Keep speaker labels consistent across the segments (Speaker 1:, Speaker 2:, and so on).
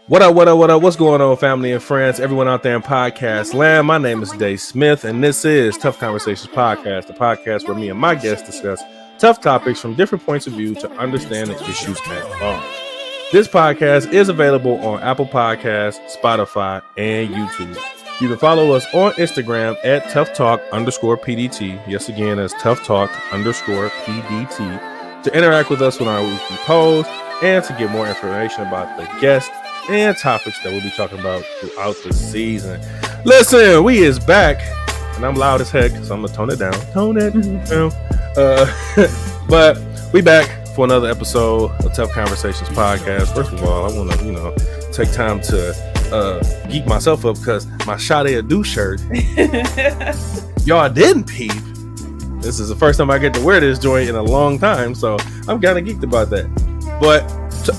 Speaker 1: What up, what up, what up? What's going on, family and friends? Everyone out there in podcast land. My name is Dave Smith, and this is Tough Conversations Podcast, the podcast where me and my guests discuss tough topics from different points of view to understand the issues at large. This podcast is available on Apple Podcasts, Spotify, and YouTube. You can follow us on Instagram at ToughTalk_PDT. Yes, again, that's ToughTalk_PDT. To interact with us on our weekly polls and to get more information about the guests and topics that we'll be talking about throughout the season. Listen, we is back, and I'm loud as heck, so I'm gonna tone it down. But we back for another episode of Tough Conversations Podcast. First of all, I want to, take time to geek myself up because my Sade Adu shirt, y'all didn't peep. This is the first time I get to wear this joint in a long time, so I'm kind of geeked about that. But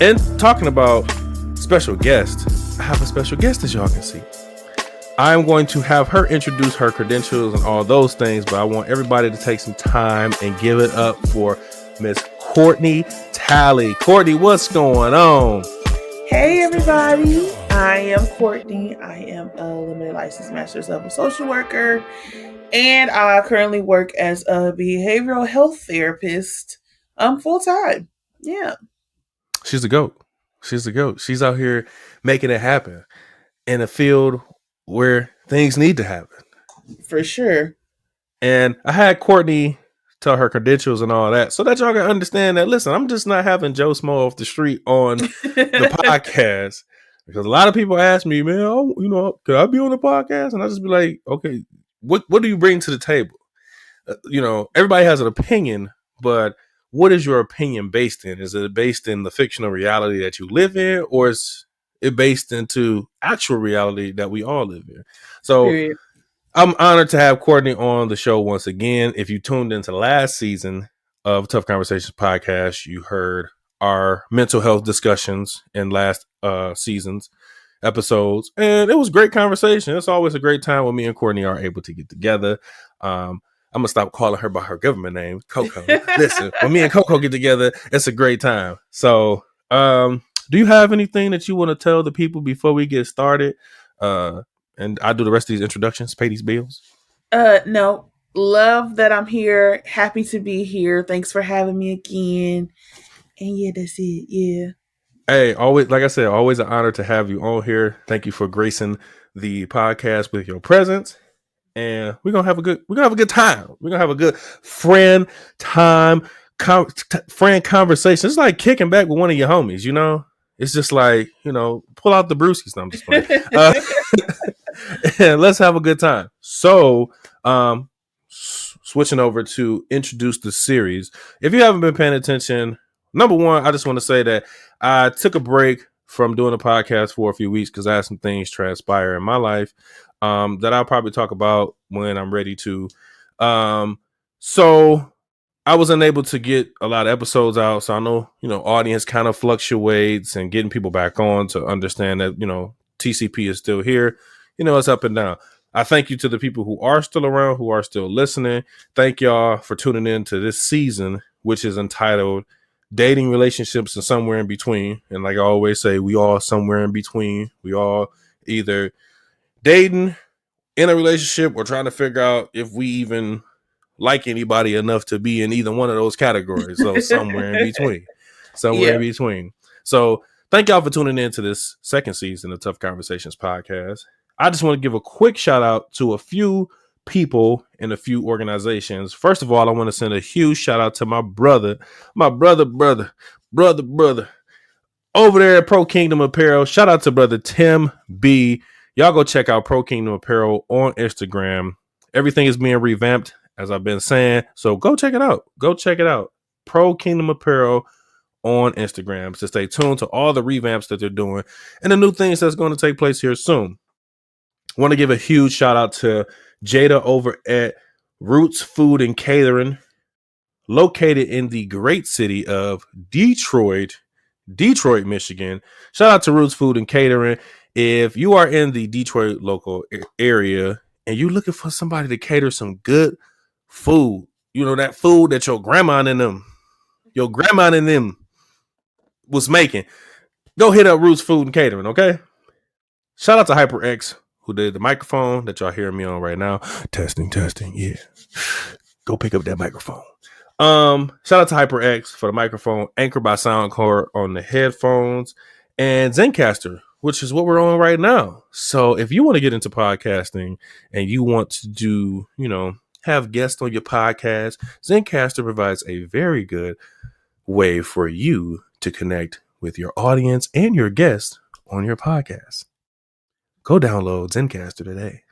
Speaker 1: and talking about special guest, I have a special guest, as y'all can see. I'm going to have her introduce her credentials and all those things, but I want everybody to take some time and give it up for Miss Courtney Talley. Courtney, what's going on?
Speaker 2: Hey everybody, I am Courtney. I am a limited licensed master's level social worker, and I currently work as a behavioral health therapist full time. Yeah.
Speaker 1: She's the GOAT. She's the GOAT. She's out here making it happen in a field where things need to happen.
Speaker 2: For sure.
Speaker 1: And I had Courtney tell her credentials and all that so that y'all can understand that, listen, I'm just not having Joe Smo off the street on the podcast. Because a lot of people ask me, man, could I be on the podcast? And I just be like, okay, what do you bring to the table? Everybody has an opinion, but what is your opinion based in? Is it based in the fictional reality that you live in, or is it based into actual reality that we all live in? So period. I'm honored to have Courtney on the show once again. If you tuned into the last season of Tough Conversations Podcast, you heard our mental health discussions in last season's episodes, and it was great conversation. It's always a great time when me and Courtney are able to get together. I'm going to stop calling her by her government name, Coco. Listen, when me and Coco get together, it's a great time. So, do you have anything that you want to tell the people before we get started? And I do the rest of these introductions, pay these bills.
Speaker 2: No. Love that I'm here. Happy to be here. Thanks for having me again. And yeah, that's it. Yeah.
Speaker 1: Hey, always, like I said, always an honor to have you on here. Thank you for gracing the podcast with your presence. And we're gonna have a good time. We're gonna have a good friend conversation. It's like kicking back with one of your homies, It's just like, pull out the brewskis. No, I'm just playing. And let's have a good time. So, switching over to introduce the series. If you haven't been paying attention, number one, I just want to say that I took a break from doing a podcast for a few weeks because I had some things transpire in my life that I'll probably talk about when I'm ready to. So I was unable to get a lot of episodes out. So I know, audience kind of fluctuates, and getting people back on to understand that, TCP is still here. It's up and down. I thank you to the people who are still around, who are still listening. Thank y'all for tuning in to this season, which is entitled Dating, Relationships, and Somewhere in Between. And like I always say, we all somewhere in between. We all either dating, in a relationship, or trying to figure out if we even like anybody enough to be in either one of those categories. So somewhere in between. In between. So thank y'all for tuning in to this second season of Tough Conversations Podcast. I just want to give a quick shout out to a few people and a few organizations. First of all, I want to send a huge shout out to my brother over there at Prokingdom Apparel. Shout out to brother Tim B. Y'all go check out Prokingdom Apparel on Instagram. Everything is being revamped, as I've been saying. So go check it out. Prokingdom Apparel on Instagram. So stay tuned to all the revamps that they're doing and the new things that's going to take place here soon. I want to give a huge shout out to Jada over at Roots Food and Catering, located in the great city of Detroit, Michigan. Shout out to Roots Food and Catering. If you are in the Detroit local area and you're looking for somebody to cater some good food, that food that your grandma and them was making, go hit up Roots Food and Catering, okay? Shout out to HyperX, who did the microphone that y'all hearing me on right now. Testing, yeah. Go pick up that microphone. Shout out to HyperX for the microphone, Anker by Soundcore on the headphones, and Zencastr, which is what we're on right now. So if you want to get into podcasting and you want to do, have guests on your podcast, Zencastr provides a very good way for you to connect with your audience and your guests on your podcast. Go download Zencastr today.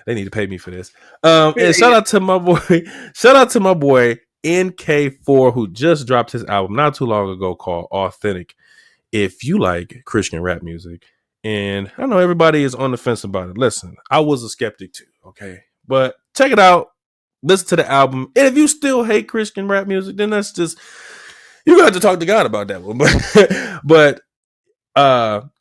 Speaker 1: They need to pay me for this. And shout out to my boy NK4, who just dropped his album not too long ago called Authentic. If you like Christian rap music, and I know everybody is on the fence about it. Listen, I was a skeptic too, okay? But check it out. Listen to the album. And if you still hate Christian rap music, then that's just, you're gonna have to talk to God about that one. But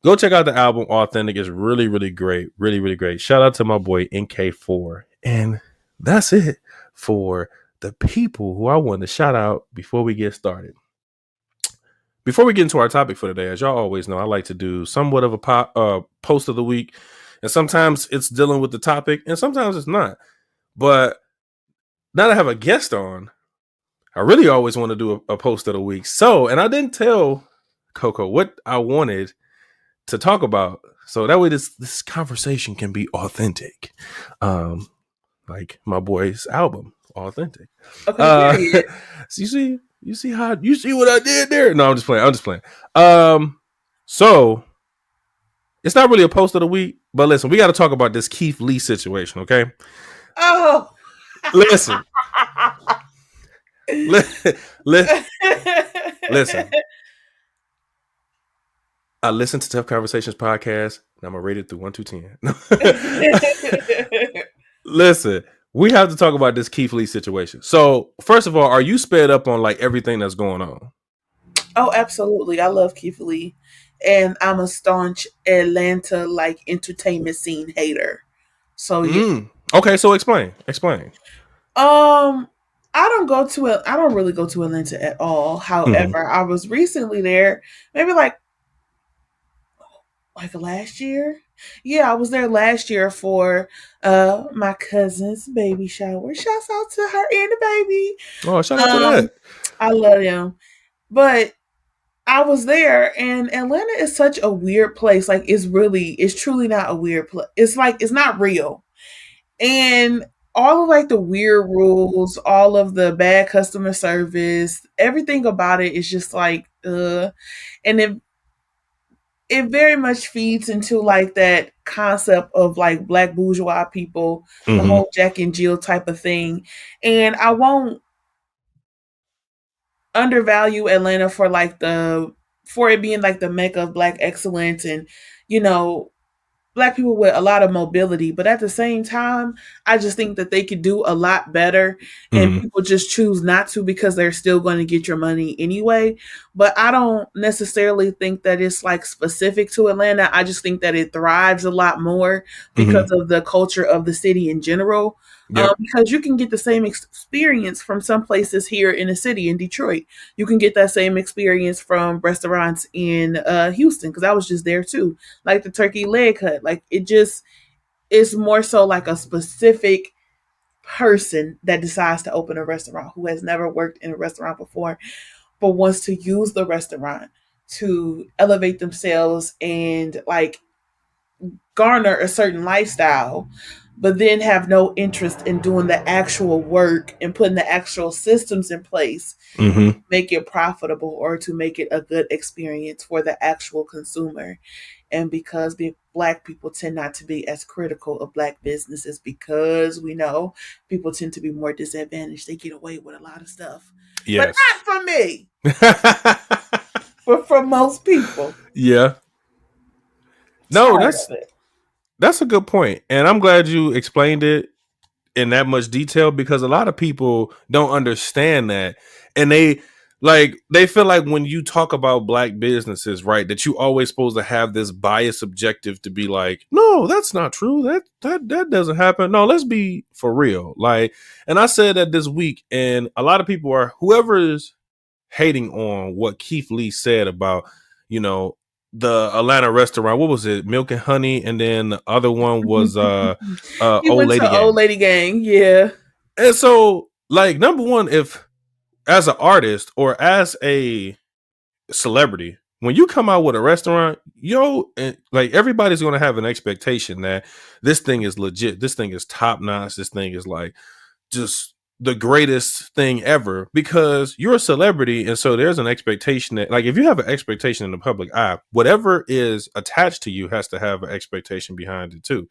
Speaker 1: go check out the album Authentic. It's really, really great. Really, really great. Shout out to my boy NK4. And that's it for the people who I want to shout out before we get started. Before we get into our topic for today, as y'all always know, I like to do somewhat of a post of the week. And sometimes it's dealing with the topic and sometimes it's not. But now that I have a guest on, I really always want to do a post of the week. So, and I didn't tell Coco what I wanted to talk about, so that way this conversation can be authentic, like my boy's album Authentic. Okay, so you see what I did there? No, I'm just playing. So it's not really a post of the week, but listen, we got to talk about this Keith Lee situation, okay?
Speaker 2: Oh,
Speaker 1: listen. Listen. I listen to Tough Conversations podcast, and I'm gonna rate it through 1 to 10. Listen, we have to talk about this Keith Lee situation. So, first of all, are you sped up on like everything that's going on?
Speaker 2: Oh, absolutely. I love Keith Lee, and I'm a staunch Atlanta like entertainment scene hater. So yeah.
Speaker 1: Okay, so explain.
Speaker 2: I don't really go to Atlanta at all. However, I was recently there, maybe like last year. Yeah, I was there last year for my cousin's baby shower. Shouts out to her and the baby.
Speaker 1: Oh, shout out to that.
Speaker 2: I love them. But I was there, and Atlanta is such a weird place. Like it's truly not a weird place. It's like it's not real. And all of like the weird rules, all of the bad customer service, everything about it is just like and it very much feeds into like that concept of like black bourgeois people, the whole Jack and Jill type of thing. And I won't undervalue Atlanta for it being like the mecca of black excellence and, black people with a lot of mobility, but at the same time, I just think that they could do a lot better, and people just choose not to because they're still going to get your money anyway. But I don't necessarily think that it's like specific to Atlanta. I just think that it thrives a lot more because of the culture of the city in general. Yep. Because you can get the same experience from some places here in the city in Detroit. You can get that same experience from restaurants in Houston, because I was just there too. Like the turkey leg hut. Like it's more so like a specific person that decides to open a restaurant who has never worked in a restaurant before, but wants to use the restaurant to elevate themselves and like garner a certain lifestyle, but then have no interest in doing the actual work and putting the actual systems in place to make it profitable or to make it a good experience for the actual consumer. And because black people tend not to be as critical of black businesses, because we know people tend to be more disadvantaged, they get away with a lot of stuff. Yes. But not for me. But for most people.
Speaker 1: Yeah. No, that's a good point. And I'm glad you explained it in that much detail, because a lot of people don't understand that. And they feel like when you talk about black businesses, right, that you always supposed to have this bias objective to be like, no, that's not true. That doesn't happen. No, let's be for real. Like, and I said that this week, and a lot of people whoever is hating on what Keith Lee said about, the Atlanta restaurant. What was it? Milk and Honey, and then the other one was
Speaker 2: He
Speaker 1: Old
Speaker 2: went
Speaker 1: Lady
Speaker 2: to Old
Speaker 1: Gang.
Speaker 2: Lady Gang. Yeah.
Speaker 1: And so, like, number one, if as an artist or as a celebrity, when you come out with a restaurant, like everybody's going to have an expectation that this thing is legit, this thing is top notch, this thing is like just the greatest thing ever, because you're a celebrity. And so there's an expectation that, like, if you have an expectation in the public eye, whatever is attached to you has to have an expectation behind it too.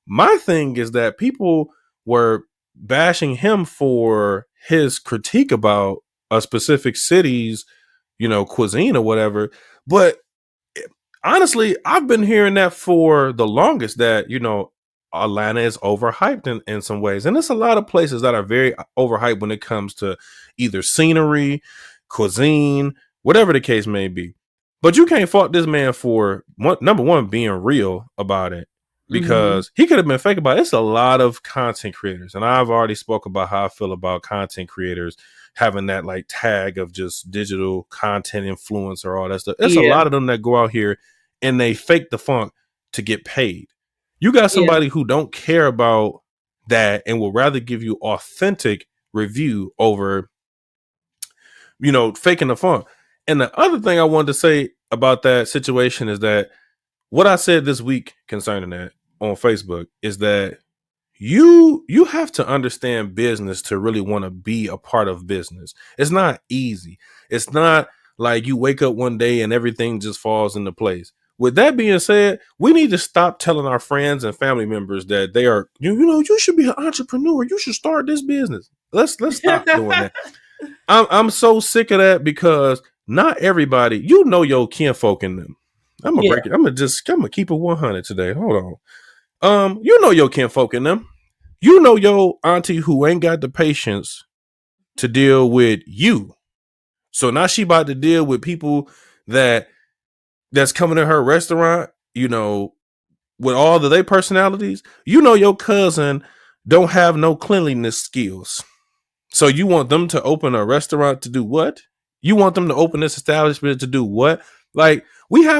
Speaker 1: My thing is that people were bashing him for his critique about a specific city's, cuisine or whatever. But honestly, I've been hearing that for the longest, that, Atlanta is overhyped in some ways. And there's a lot of places that are very overhyped when it comes to either scenery, cuisine, whatever the case may be. But you can't fault this man for number one, being real about it, because he could have been fake about it. It's a lot of content creators. And I've already spoke about how I feel about content creators having that like tag of just digital content influencer, all that stuff. It's a lot of them that go out here and they fake the funk to get paid. You got somebody who don't care about that and will rather give you authentic review over, faking the funk. And the other thing I wanted to say about that situation is that what I said this week concerning that on Facebook is that you have to understand business to really want to be a part of business. It's not easy. It's not like you wake up one day and everything just falls into place. With that being said, we need to stop telling our friends and family members that they are, you should be an entrepreneur. You should start this business. Let's stop doing that. I'm so sick of that, because not everybody, your kinfolk in them. I'm gonna break it. I'm gonna keep it 100 today. Hold on. Your kinfolk in them. Your auntie who ain't got the patience to deal with you. So now she about to deal with people that's coming to her restaurant, with all of their personalities. Your cousin don't have no cleanliness skills. So you want them to open a restaurant to do what? You want them to open this establishment to do what? Like,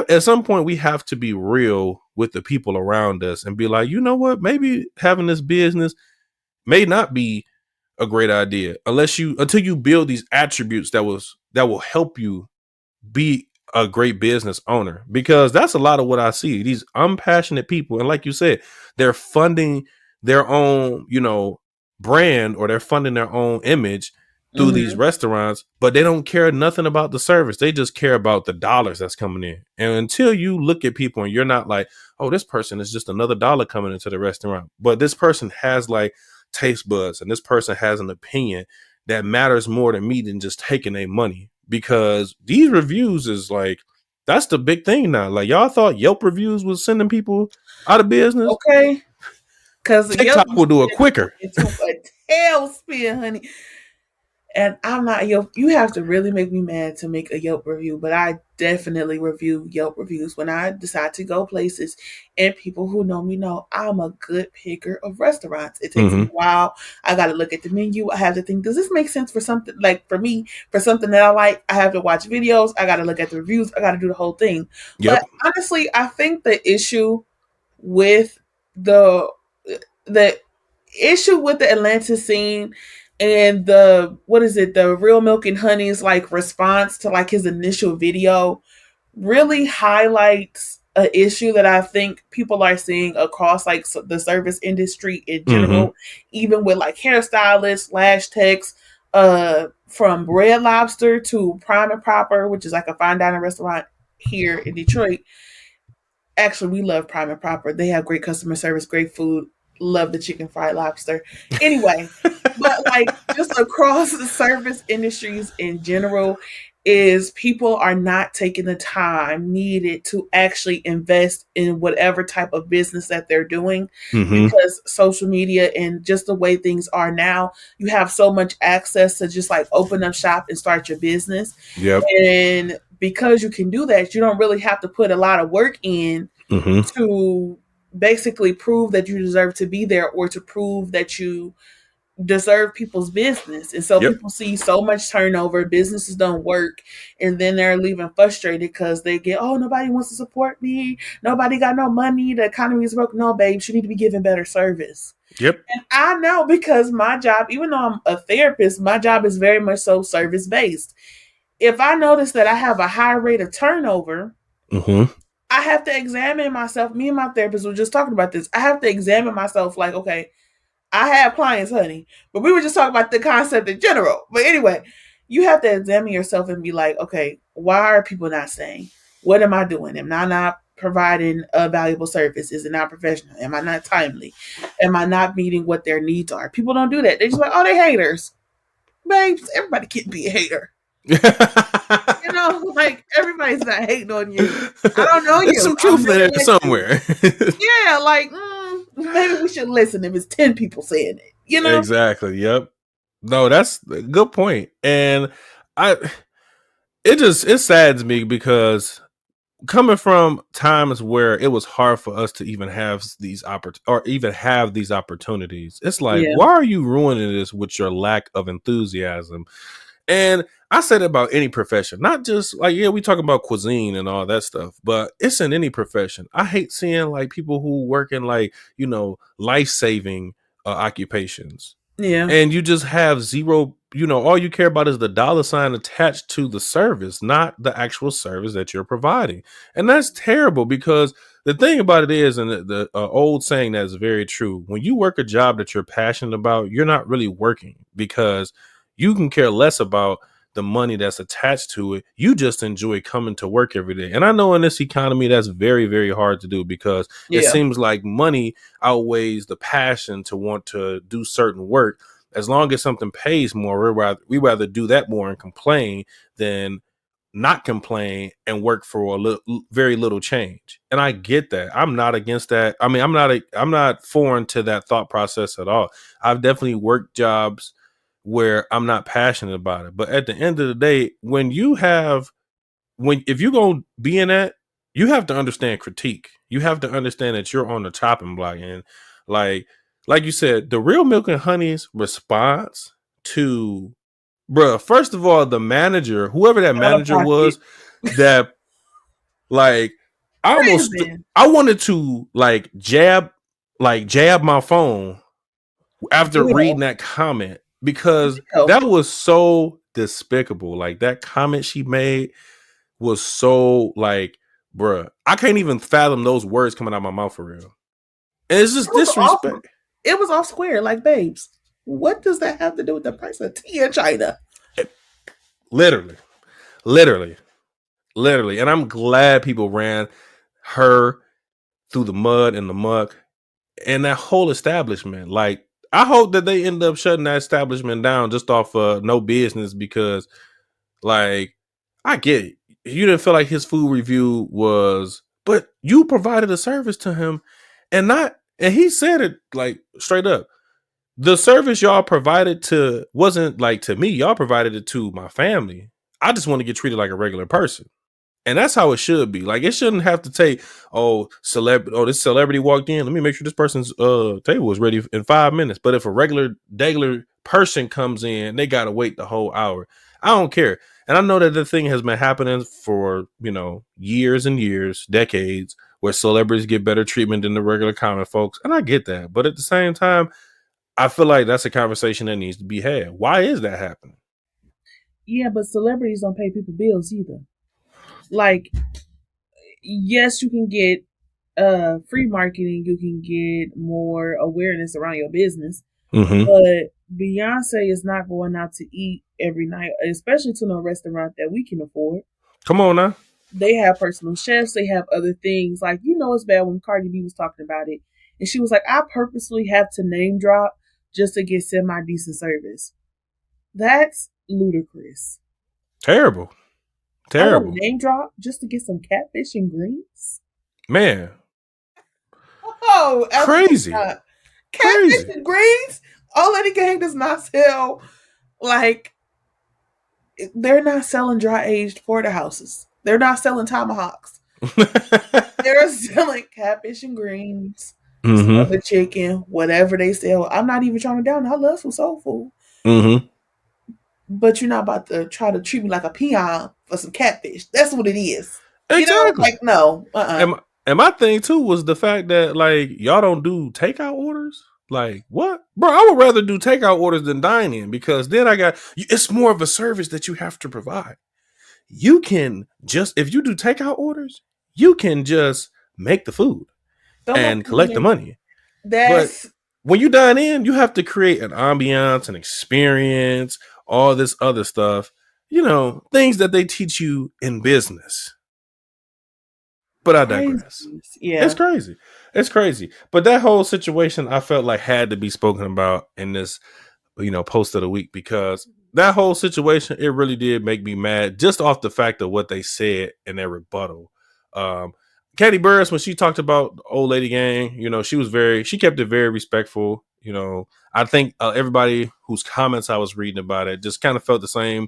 Speaker 1: at some point, we have to be real with the people around us and be like, you know what? Maybe having this business may not be a great idea until you build these attributes that will help you be a great business owner. Because that's a lot of what I see. These unpassionate people, and like you said, they're funding their own, brand, or they're funding their own image through these restaurants, but they don't care nothing about the service. They just care about the dollars that's coming in. And until you look at people and you're not like, oh, this person is just another dollar coming into the restaurant, but this person has like taste buds, and this person has an opinion that matters more to me than just taking their money. Because these reviews is like, that's the big thing now. Like, y'all thought Yelp reviews was sending people out of business?
Speaker 2: Okay. Because
Speaker 1: TikTok will do it quicker.
Speaker 2: Into a tailspin, honey. And I'm not Yelp. You have to really make me mad to make a Yelp review, but I definitely review Yelp reviews when I decide to go places. And people who know me know I'm a good picker of restaurants. It takes me a while. I got to look at the menu. I have to think, does this make sense for something, like for me, for something that I like? I have to watch videos. I got to look at the reviews. I got to do the whole thing. Yep. But honestly, I think the issue with the issue with the Atlanta scene and the Real Milk and Honey's like response to like his initial video really highlights an issue that I think people are seeing across like the service industry in general, even with like hairstylists, lash techs, from Red Lobster to Prime and Proper, which is like a fine dining restaurant here in Detroit. Actually, we love Prime and Proper. They have great customer service, great food. Love the chicken fried lobster. Anyway, but like just across the service industries in general, is people are not taking the time needed to actually invest in whatever type of business that they're doing, because social media and just the way things are now, you have so much access to just like open up shop and start your business. Yep. And because you can do that, you don't really have to put a lot of work in to basically prove that you deserve to be there, or to prove that you deserve people's business. And so
Speaker 1: Yep.
Speaker 2: people see so much turnover, businesses don't work, and then they're leaving frustrated because they get, oh, nobody wants to support me. Nobody got no money. The economy is broken. No, babes, you need to be giving better service.
Speaker 1: Yep.
Speaker 2: And I know because my job, even though I'm a therapist, my job is very much so service based. If I notice that I have a high rate of turnover, I have to examine myself. Me and my therapist were just talking about this. I have to examine myself like, okay, I have clients, honey, but we were just talking about the concept in general. But anyway, you have to examine yourself and be like, okay, why are people not staying? What am I doing? Am I not providing a valuable service? Is it not professional? Am I not timely? Am I not meeting what their needs are? People don't do that. They're just like, oh, they haters. Babes, everybody can't be a hater. You know, like everybody's not hating on you. I don't know you.
Speaker 1: There's some truth in there somewhere.
Speaker 2: Yeah, like maybe we should listen if it's 10 people saying it. You know,
Speaker 1: exactly. Yep. No, that's a good point. And it saddens me because coming from times where it was hard for us to even have these opportunities, it's like, why are you ruining this with your lack of enthusiasm? And I said about any profession, not just like, yeah, we talk about cuisine and all that stuff, but it's in any profession. I hate seeing like people who work in like, life-saving occupations.
Speaker 2: Yeah.
Speaker 1: And you just have zero, all you care about is the dollar sign attached to the service, not the actual service that you're providing. And that's terrible because the thing about it is, and the old saying that is very true, when you work a job that you're passionate about, you're not really working because you can care less about the money that's attached to it. You just enjoy coming to work every day. And I know in this economy, that's very, very hard to do because it seems like money outweighs the passion to want to do certain work. As long as something pays more, we rather do that more and complain than not complain and work for very little change. And I get that. I'm not against that. I mean, I'm not foreign to that thought process at all. I've definitely worked jobs where I'm not passionate about it. But at the end of the day, if you're going to be in that, you have to understand critique. You have to understand that you're on the chopping block. And like you said, the Real Milk and Honey's response to, bruh, first of all, the manager, whoever that manager was, that like, I wanted to jab my phone after reading that comment because that was so despicable. Like that comment she made was so like, bruh, I can't even fathom those words coming out of my mouth for real. And it's just disrespect.
Speaker 2: It was off square, like, babes, what does that have to do with the price of tea in China?
Speaker 1: Literally. And I'm glad people ran her through the mud and the muck and that whole establishment. Like, I hope that they end up shutting that establishment down just off no business because, like, I get it. You didn't feel like his food review was, but you provided a service to him and he said it like straight up. The service y'all provided wasn't like to me. Y'all provided it to my family. I just want to get treated like a regular person. And that's how it should be. Like, it shouldn't have to take, this celebrity walked in. Let me make sure this person's table is ready in 5 minutes. But if a regular person comes in, they got to wait the whole hour. I don't care. And I know that the thing has been happening for, years and years, decades, where celebrities get better treatment than the regular common folks. And I get that. But at the same time, I feel like that's a conversation that needs to be had. Why is that happening?
Speaker 2: Yeah, but celebrities don't pay people bills either. Like, yes, you can get free marketing, you can get more awareness around your business, but Beyonce is not going out to eat every night, especially to no restaurant that we can afford.
Speaker 1: Come on now.
Speaker 2: They have personal chefs, they have other things. Like, it's bad when Cardi B was talking about it, and she was like, I purposely have to name drop just to get semi-decent service. That's ludicrous.
Speaker 1: Terrible.
Speaker 2: Name drop just to get some catfish and greens?
Speaker 1: Man.
Speaker 2: Oh,
Speaker 1: crazy.
Speaker 2: Catfish and greens? All Lady Gang does not sell, like, they're not selling dry aged porterhouses. They're not selling tomahawks. They're selling catfish and greens. some
Speaker 1: Mm-hmm.
Speaker 2: other chicken, whatever they sell. I'm not even trying to down. I love some soul food,
Speaker 1: Mm-hmm.
Speaker 2: but you're not about to try to treat me like a peon for some catfish. That's what it is.
Speaker 1: Exactly.
Speaker 2: Like no,
Speaker 1: And my thing too was the fact that like y'all don't do takeout orders. Like what, bro? I would rather do takeout orders than dine in because then it's more of a service that you have to provide. You can just if you do takeout orders, you can just make the food
Speaker 2: throw my
Speaker 1: and
Speaker 2: food
Speaker 1: collect the
Speaker 2: in.
Speaker 1: money. But
Speaker 2: That's
Speaker 1: when you dine in, you have to create an ambiance, an experience, all this other stuff. Things that they teach you in business. But I
Speaker 2: crazy.
Speaker 1: digress. It's
Speaker 2: Yeah,
Speaker 1: crazy. It's crazy. But that whole situation I felt like had to be spoken about in this, post of the week because that whole situation, it really did make me mad just off the fact of what they said in their rebuttal. Um, Katie Burris, when she talked about the old lady gang, she kept it very respectful. I think everybody whose comments I was reading about it just kind of felt the same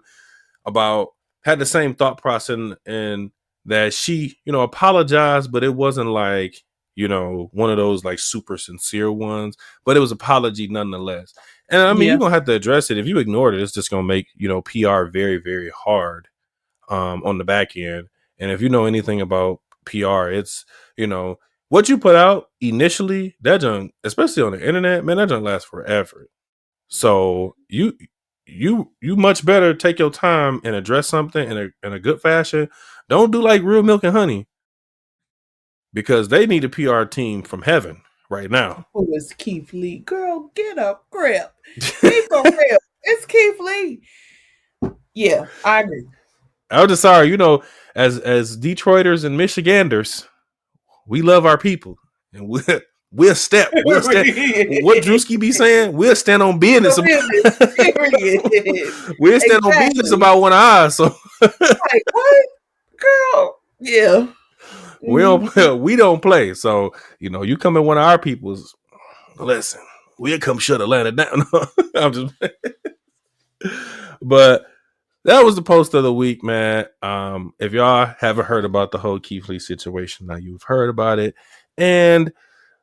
Speaker 1: about had the same thought process and that she, apologized, but it wasn't like, one of those like super sincere ones, but it was apology nonetheless. And I mean,
Speaker 2: yeah.
Speaker 1: you're gonna have to address it. If you ignore it, it's just gonna make, PR very, very hard on the back end. And if you know anything about PR, it's, what you put out initially, that junk, especially on the internet, man, that junk lasts forever. So you much better take your time and address something in a good fashion. Don't do like Real Milk and Honey because they need a PR team from heaven right now.
Speaker 2: Who is Keith Lee? Girl, get a grip. Be for real. It's Keith Lee. Yeah, I agree.
Speaker 1: I'm just sorry, as Detroiters and Michiganders, we love our people and we'll step. What Drewski be saying? We'll stand on business.
Speaker 2: Period.
Speaker 1: We'll stand on business
Speaker 2: Exactly.
Speaker 1: about one eye. So
Speaker 2: Like what, girl? Yeah.
Speaker 1: we
Speaker 2: Mhm.
Speaker 1: don't play. So you come in one of our people's. Listen, we'll come shut Atlanta down. I'm just, but that was the post of the week, man. If y'all haven't heard about the whole Keith Lee situation, now you've heard about it, and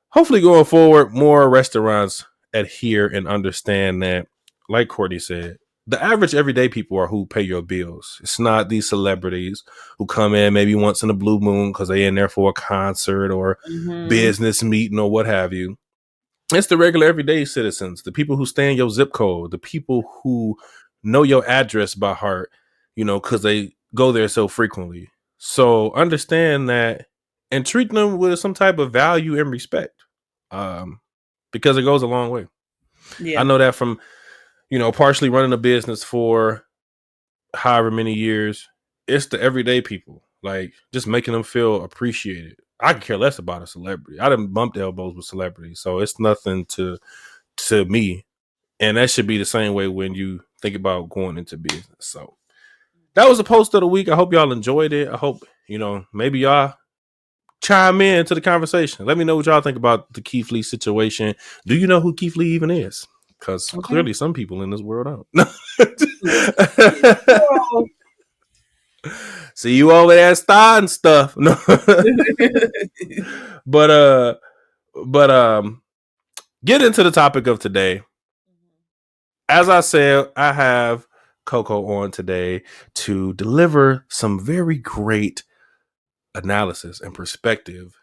Speaker 1: hopefully going forward, more restaurants adhere and understand that, like Courtney said, the average everyday people are who pay your bills. It's not these celebrities who come in maybe once in a blue moon because they in there for a concert or
Speaker 2: Mhm.
Speaker 1: business meeting or what have you. It's the regular everyday citizens, the people who stay in your zip code, the people who know your address by heart, because they go there so frequently. So understand that and treat them with some type of value and respect, um, because it goes a long way. I
Speaker 2: Yeah.
Speaker 1: know that from, partially running a business for however many years. It's the everyday people, like just making them feel appreciated. I could care less about a celebrity. I done bumped elbows with celebrities, so it's nothing to me. And that should be the same way when you think about going into business. So that was a post of the week. I hope y'all enjoyed it. I hope, maybe y'all chime in to the conversation. Let me know what y'all think about the Keith Lee situation. Do you know who Keith Lee even is? Because
Speaker 2: Okay.
Speaker 1: clearly some people in this world don't.
Speaker 2: Listen. Girl.
Speaker 1: See you over there starting stuff. No. but get into the topic of today. As I said, I have Coco on today to deliver some very great analysis and perspective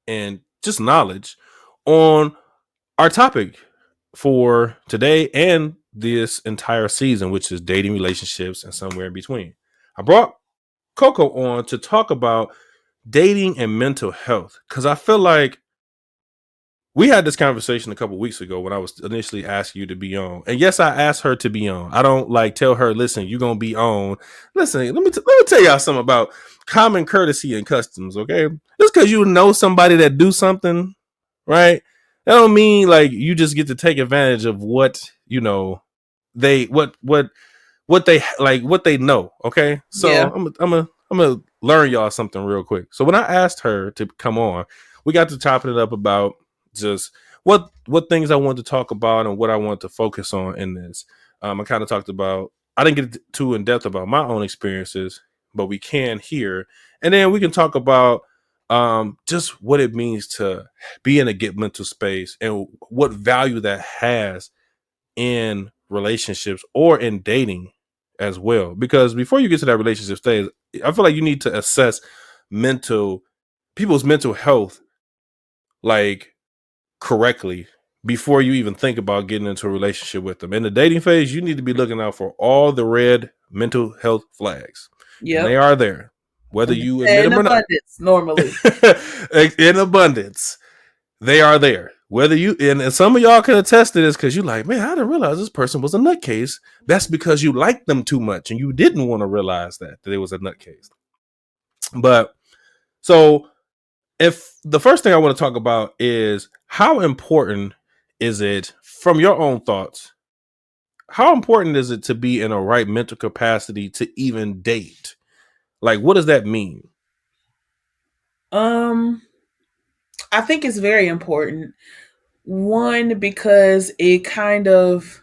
Speaker 1: and just knowledge on our topic for today and this entire season, which is dating, relationships, and somewhere in between. I brought Coco on to talk about dating and mental health because I feel like we had this conversation a couple weeks ago when I was initially asking you to be on. And yes, I asked her to be on. I don't like tell her, listen, you're going to be on. Listen, let me tell y'all something about common courtesy and customs, okay? Just because you know somebody that do something, right? That don't mean like you just get to take advantage of what, they, what they like, what they know. Okay. So
Speaker 2: Yeah.
Speaker 1: I'm gonna learn y'all something real quick. So when I asked her to come on, we got to chopping it up about just what things I wanted to talk about and what I wanted to focus on in this. I kind of talked about, I didn't get too in depth about my own experiences, but we can here, and then we can talk about just what it means to be in a get mental space and what value that has in relationships or in dating as well. Because before you get to that relationship stage, I feel like you need to assess mental people's mental health like correctly before you even think about getting into a relationship with them. In the dating phase, you need to be looking out for all the red mental health flags. And they
Speaker 2: Yep.
Speaker 1: are there, whether you admit
Speaker 2: In
Speaker 1: them or not.
Speaker 2: abundance, normally.
Speaker 1: In abundance. They are there. Whether you and some of y'all can attest to this because you're like, man, I didn't realize this person was a nutcase. That's because you liked them too much and you didn't want to realize that it was a nutcase. But so if the first thing I want to talk about is how important is it from your own thoughts? How important is it to be in a right mental capacity to even date? Like, what does that mean?
Speaker 2: I think it's very important. One, because it kind of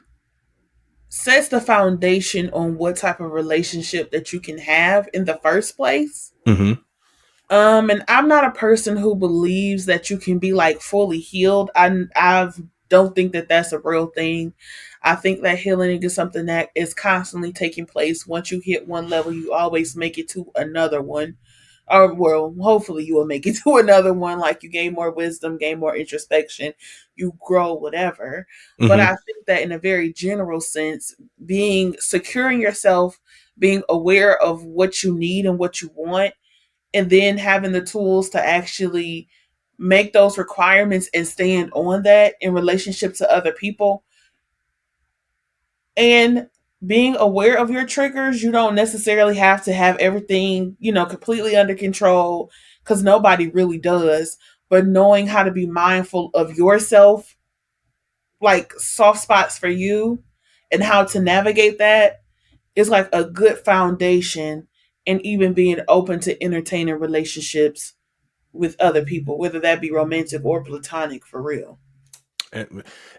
Speaker 2: sets the foundation on what type of relationship that you can have in the first place.
Speaker 1: Mm-hmm.
Speaker 2: And I'm not a person who believes that you can be like fully healed. I don't think that that's a real thing. I think that healing is something that is constantly taking place. Once you hit one level, you always make it to another one. Or well, hopefully you will make it to another one. Like you gain more wisdom, gain more introspection, you grow, whatever. But
Speaker 1: Mm-hmm.
Speaker 2: I think that in a very general sense, being securing yourself, being aware of what you need and what you want, and then having the tools to actually make those requirements and stand on that in relationship to other people, and being aware of your triggers. You don't necessarily have to have everything, completely under control, because nobody really does. But knowing how to be mindful of yourself, like soft spots for you, and how to navigate that is like a good foundation. And even being open to entertaining relationships with other people, whether that be romantic or platonic, for real.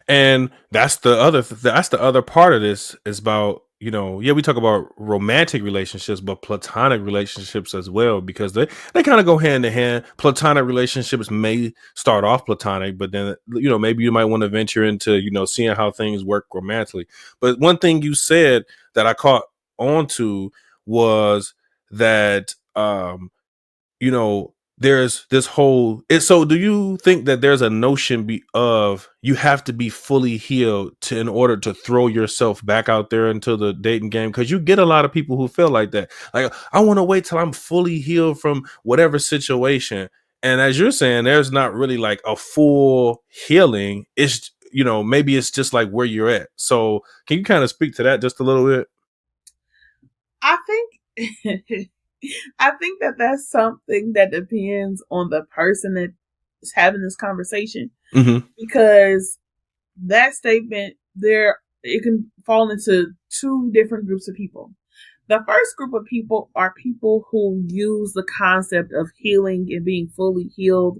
Speaker 1: And that's the other part of this is about, yeah, we talk about romantic relationships, but platonic relationships as well, because they kind of go hand in hand. Platonic relationships may start off platonic, but then maybe you might want to venture into seeing how things work romantically. But one thing you said that I caught on to was that there's this whole so do you think that there's a notion of you have to be fully healed in order to throw yourself back out there into the dating game? Because you get a lot of people who feel like that, like, I want to wait till I'm fully healed from whatever situation. And as you're saying, there's not really like a full healing. It's maybe it's just like where you're at. So can you kind of speak to that just a little bit?
Speaker 2: I think I think that that's something that depends on the person that is having this conversation,
Speaker 1: Mm-hmm.
Speaker 2: because that statement there, it can fall into two different groups of people. The first group of people are people who use the concept of healing and being fully healed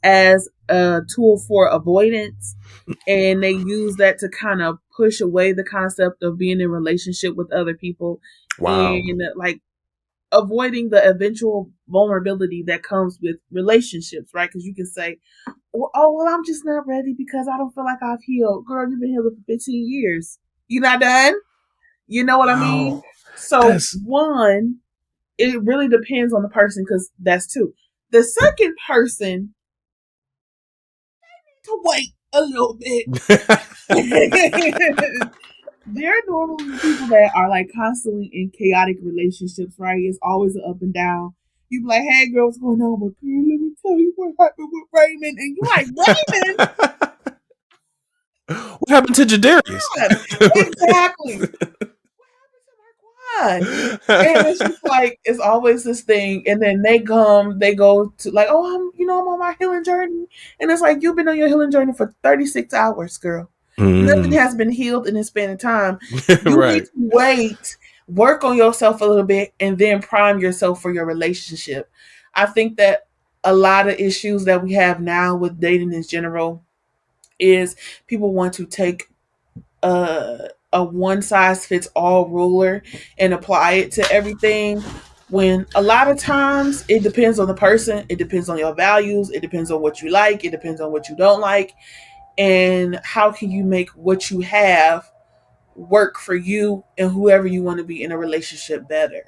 Speaker 2: as a tool for avoidance. And they use that to kind of push away the concept of being in relationship with other people,
Speaker 1: Wow.
Speaker 2: and like avoiding the eventual vulnerability that comes with relationships, right? Because you can say, well, I'm just not ready because I don't feel like I've healed. Girl, you've been healed for 15 years. You're not done? You know what I mean?
Speaker 1: Wow.
Speaker 2: So,
Speaker 1: That's
Speaker 2: one, it really depends on the person, because that's two. The second person, to wait a little bit. They're normally people that are like constantly in chaotic relationships, right? It's always an up and down. You be like, hey girl, what's going on? But girl, let me tell you what happened with Raymond. And you like, Raymond?
Speaker 1: What happened to Jadarius?
Speaker 2: God. Exactly. God. And it's just like, it's always this thing. And then they go to like, oh, I'm on my healing journey. And it's like, you've been on your healing journey for 36 hours, girl. Nothing
Speaker 1: Mm.
Speaker 2: has been healed in this span of time. You need
Speaker 1: Right.
Speaker 2: to wait, work on yourself a little bit, and then prime yourself for your relationship. I think that a lot of issues that we have now with dating in general is people want to take a one size fits all ruler and apply it to everything. When a lot of times it depends on the person, it depends on your values, it depends on what you like, it depends on what you don't like, and how can you make what you have work for you and whoever you want to be in a relationship better.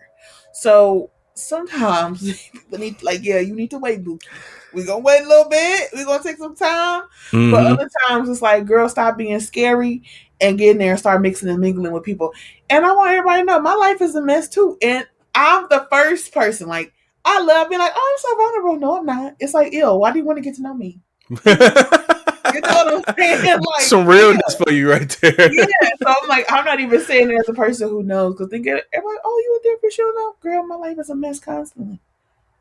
Speaker 2: So sometimes people need, like, yeah, you need to wait, Bookie. We're gonna wait a little bit. We're gonna take some time. But
Speaker 1: Mm-hmm.
Speaker 2: other times it's like, girl, stop being scary and get in there and start mixing and mingling with people. And I want everybody to know my life is a mess too. And I'm the first person. Like, I love being like, oh, I'm so vulnerable. No, I'm not. It's like, ew, why do you want to get to know me? You know what I'm saying? Like,
Speaker 1: Some
Speaker 2: damn.
Speaker 1: realness for you right there.
Speaker 2: Yeah, so I'm like, I'm not even saying it as a person who knows, because they get everybody, oh, you a therapist? You don't know, girl, my life is a mess constantly.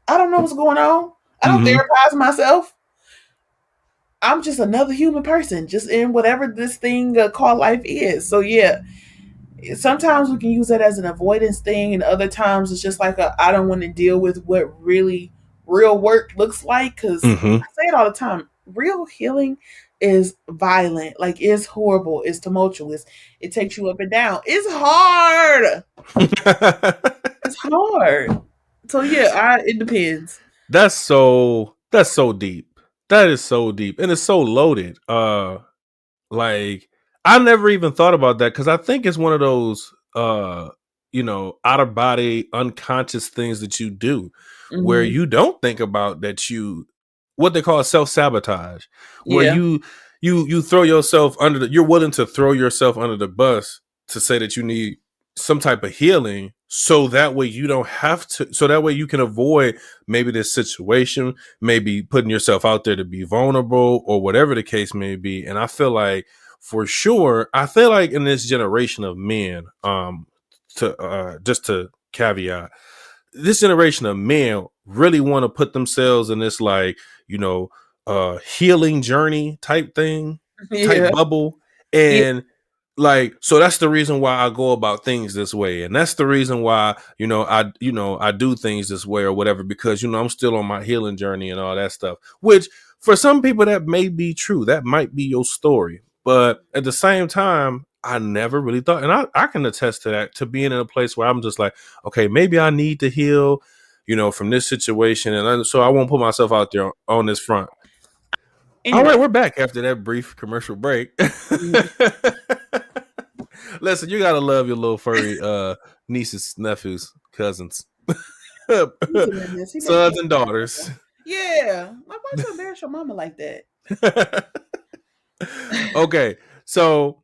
Speaker 2: I don't know what's going on. I don't
Speaker 1: Mm-hmm.
Speaker 2: therapize myself. I'm just another human person, just in whatever this thing called life is. So yeah, sometimes we can use that as an avoidance thing, and other times it's just like I don't want to deal with what really real work looks like. Because
Speaker 1: Mm-hmm.
Speaker 2: I say it all the time, real healing is violent, like it's horrible, it's tumultuous, it takes you up and down, it's hard, it's hard. So yeah, it depends.
Speaker 1: That's so deep. That is so deep. And it's so loaded. Like I never even thought about that because I think it's one of those out of body unconscious things that you do where
Speaker 2: Hmm.
Speaker 1: you don't think about that you what they call self-sabotage, where
Speaker 2: Yeah.
Speaker 1: you throw yourself under you're willing to throw yourself under the bus to say that you need some type of healing so that way you don't have to so that way you can avoid maybe this situation, maybe putting yourself out there to be vulnerable or whatever the case may be. And I feel like for sure, I feel like in this generation of men, to just to caveat, this generation of men really want to put themselves in this like, you know, healing journey type thing, type
Speaker 2: Yeah.
Speaker 1: bubble.
Speaker 2: Yeah.
Speaker 1: And like so that's the reason why I go about things this way, and that's the reason why I do things this way or whatever, because I'm still on my healing journey and all that stuff, which for some people that may be true, that might be your story, but at the same time I never really thought, and I can attest to that, to being in a place where I'm just like, okay, maybe I need to heal from this situation, and so I won't put myself out there on this front. All right,
Speaker 2: Anyway.
Speaker 1: we're back after that brief commercial break.
Speaker 2: Mhm.
Speaker 1: Listen, you gotta love your little furry nieces, nephews, cousins,
Speaker 2: He's a menace. He makes me
Speaker 1: sons and daughters.
Speaker 2: uncomfortable. Yeah. Like, why you embarrass your mama like that?
Speaker 1: Okay, so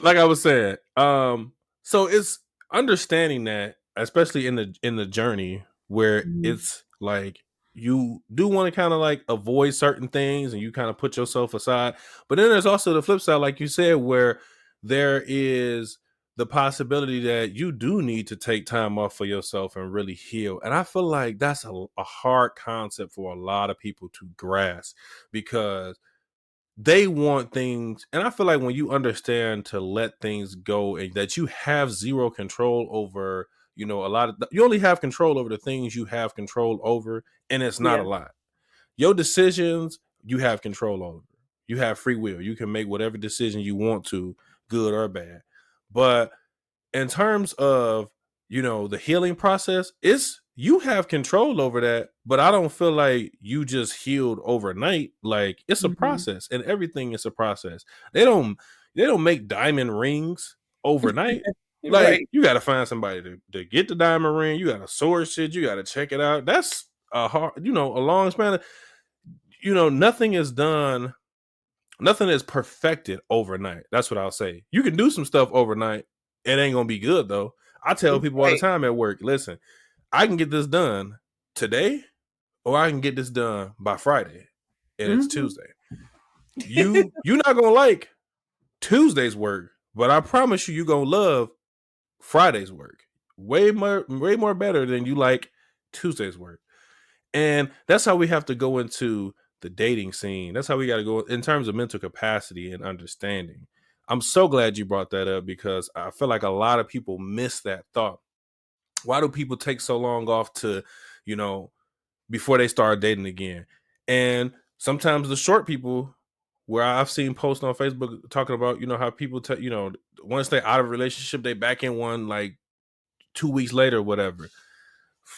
Speaker 1: like I was saying, so it's understanding that, especially in the journey where
Speaker 2: Mhm.
Speaker 1: it's like you do want to kind of like avoid certain things and you kind of put yourself aside, but then there's also the flip side, like you said, where there is the possibility that you do need to take time off for yourself and really heal. And I feel like that's a hard concept for a lot of people to grasp, because they want things, and I feel like when you understand to let things go and that you have zero control over, a lot of you only have control over the things you have control over, and it's not a
Speaker 2: Yeah.
Speaker 1: lot. Your decisions you have control over. You have free will. You can make whatever decision you want to, good or bad. But in terms of the healing process, it's you have control over that, but I don't feel like you just healed overnight. Like it's a
Speaker 2: Hmm.
Speaker 1: process, and everything is a process. They don't make diamond rings overnight. Like
Speaker 2: Right.
Speaker 1: you got to find somebody to get the diamond ring. You got to source it. You got to check it out. That's a hard, a long span of, nothing is done, nothing is perfected overnight. That's what I'll say. You can do some stuff overnight. It ain't gonna be good though. I tell people all the
Speaker 2: Right.
Speaker 1: time at work, listen, I can get this done today, or I can get this done by Friday, and it's
Speaker 2: Hmm.
Speaker 1: Tuesday. You're not gonna like Tuesday's work, but I promise you're gonna love Friday's work way more better than you like Tuesday's work. And that's how we have to go into the dating scene. That's how we got to go in terms of mental capacity and understanding. I'm so glad you brought that up, because I feel like a lot of people miss that thought. Why do people take so long off to, you know, before they start dating again? And sometimes the short people, where I've seen posts on Facebook talking about, how people, once they out of a relationship, they back in one like 2 weeks later, whatever.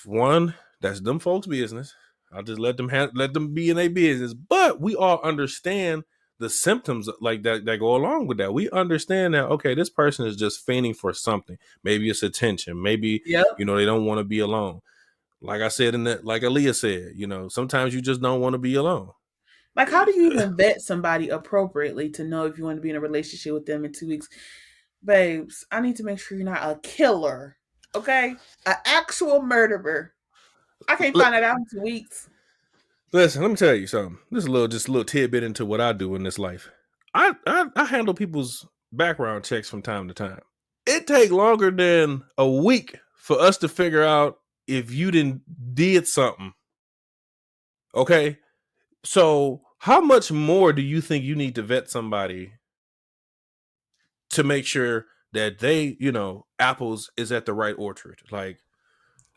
Speaker 1: One, that's them folks' business. I'll just let them be in their business. But we all understand the symptoms like that go along with that. We understand that, okay, this person is just fainting for something. Maybe it's attention. Maybe,
Speaker 2: Yep.
Speaker 1: they don't want to be alone. Like I said like Aaliyah said, sometimes you just don't want to be alone.
Speaker 2: Like, how do you even vet somebody appropriately to know if you want to be in a relationship with them in 2 weeks? Babes, I need to make sure you're not a killer. Okay? An actual murderer. I can't find that out in 2 weeks.
Speaker 1: Listen, let me tell you something. This is just a little tidbit into what I do in this life. I handle people's background checks from time to time. It take longer than a week for us to figure out if you did something. Okay, so how much more do you think you need to vet somebody to make sure that they, apples is at the right orchard? Like,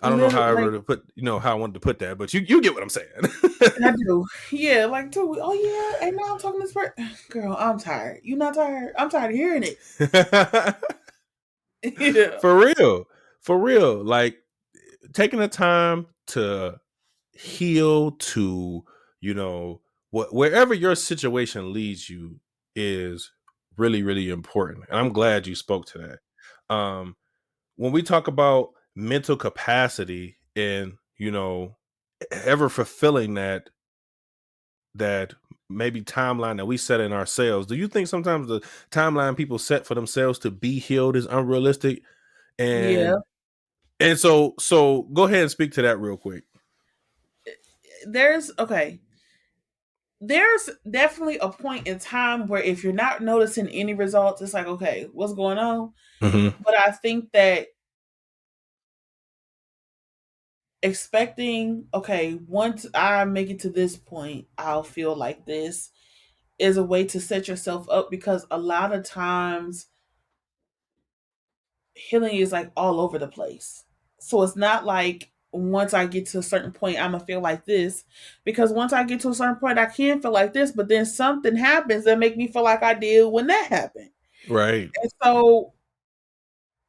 Speaker 1: I don't know
Speaker 2: Little,
Speaker 1: how
Speaker 2: like,
Speaker 1: to put, how I wanted to put that, but you get what I'm saying.
Speaker 2: I do. Yeah, like 2 weeks. Oh, yeah. And now I'm talking to this person. Girl, I'm tired. You not tired? I'm tired of hearing it. Yeah.
Speaker 1: For real. Like, taking the time to heal, to, wherever your situation leads you is really, really important. And I'm glad you spoke to that. When we talk about mental capacity and, ever fulfilling that maybe timeline that we set in ourselves, do you think sometimes the timeline people set for themselves to be healed is unrealistic?
Speaker 2: Yeah.
Speaker 1: And so go ahead and speak to that real quick.
Speaker 2: Okay. There's definitely a point in time where if you're not noticing any results, it's like, okay, what's going on?
Speaker 1: Mm-hmm.
Speaker 2: But I think that expecting, okay, once I make it to this point, I'll feel like this is a way to set yourself up, because a lot of times healing is like all over the place. So it's not like once I get to a certain point, I'm gonna feel like this, because once I get to a certain point, I can feel like this, but then something happens that make me feel like I did when that happened.
Speaker 1: Right.
Speaker 2: And so,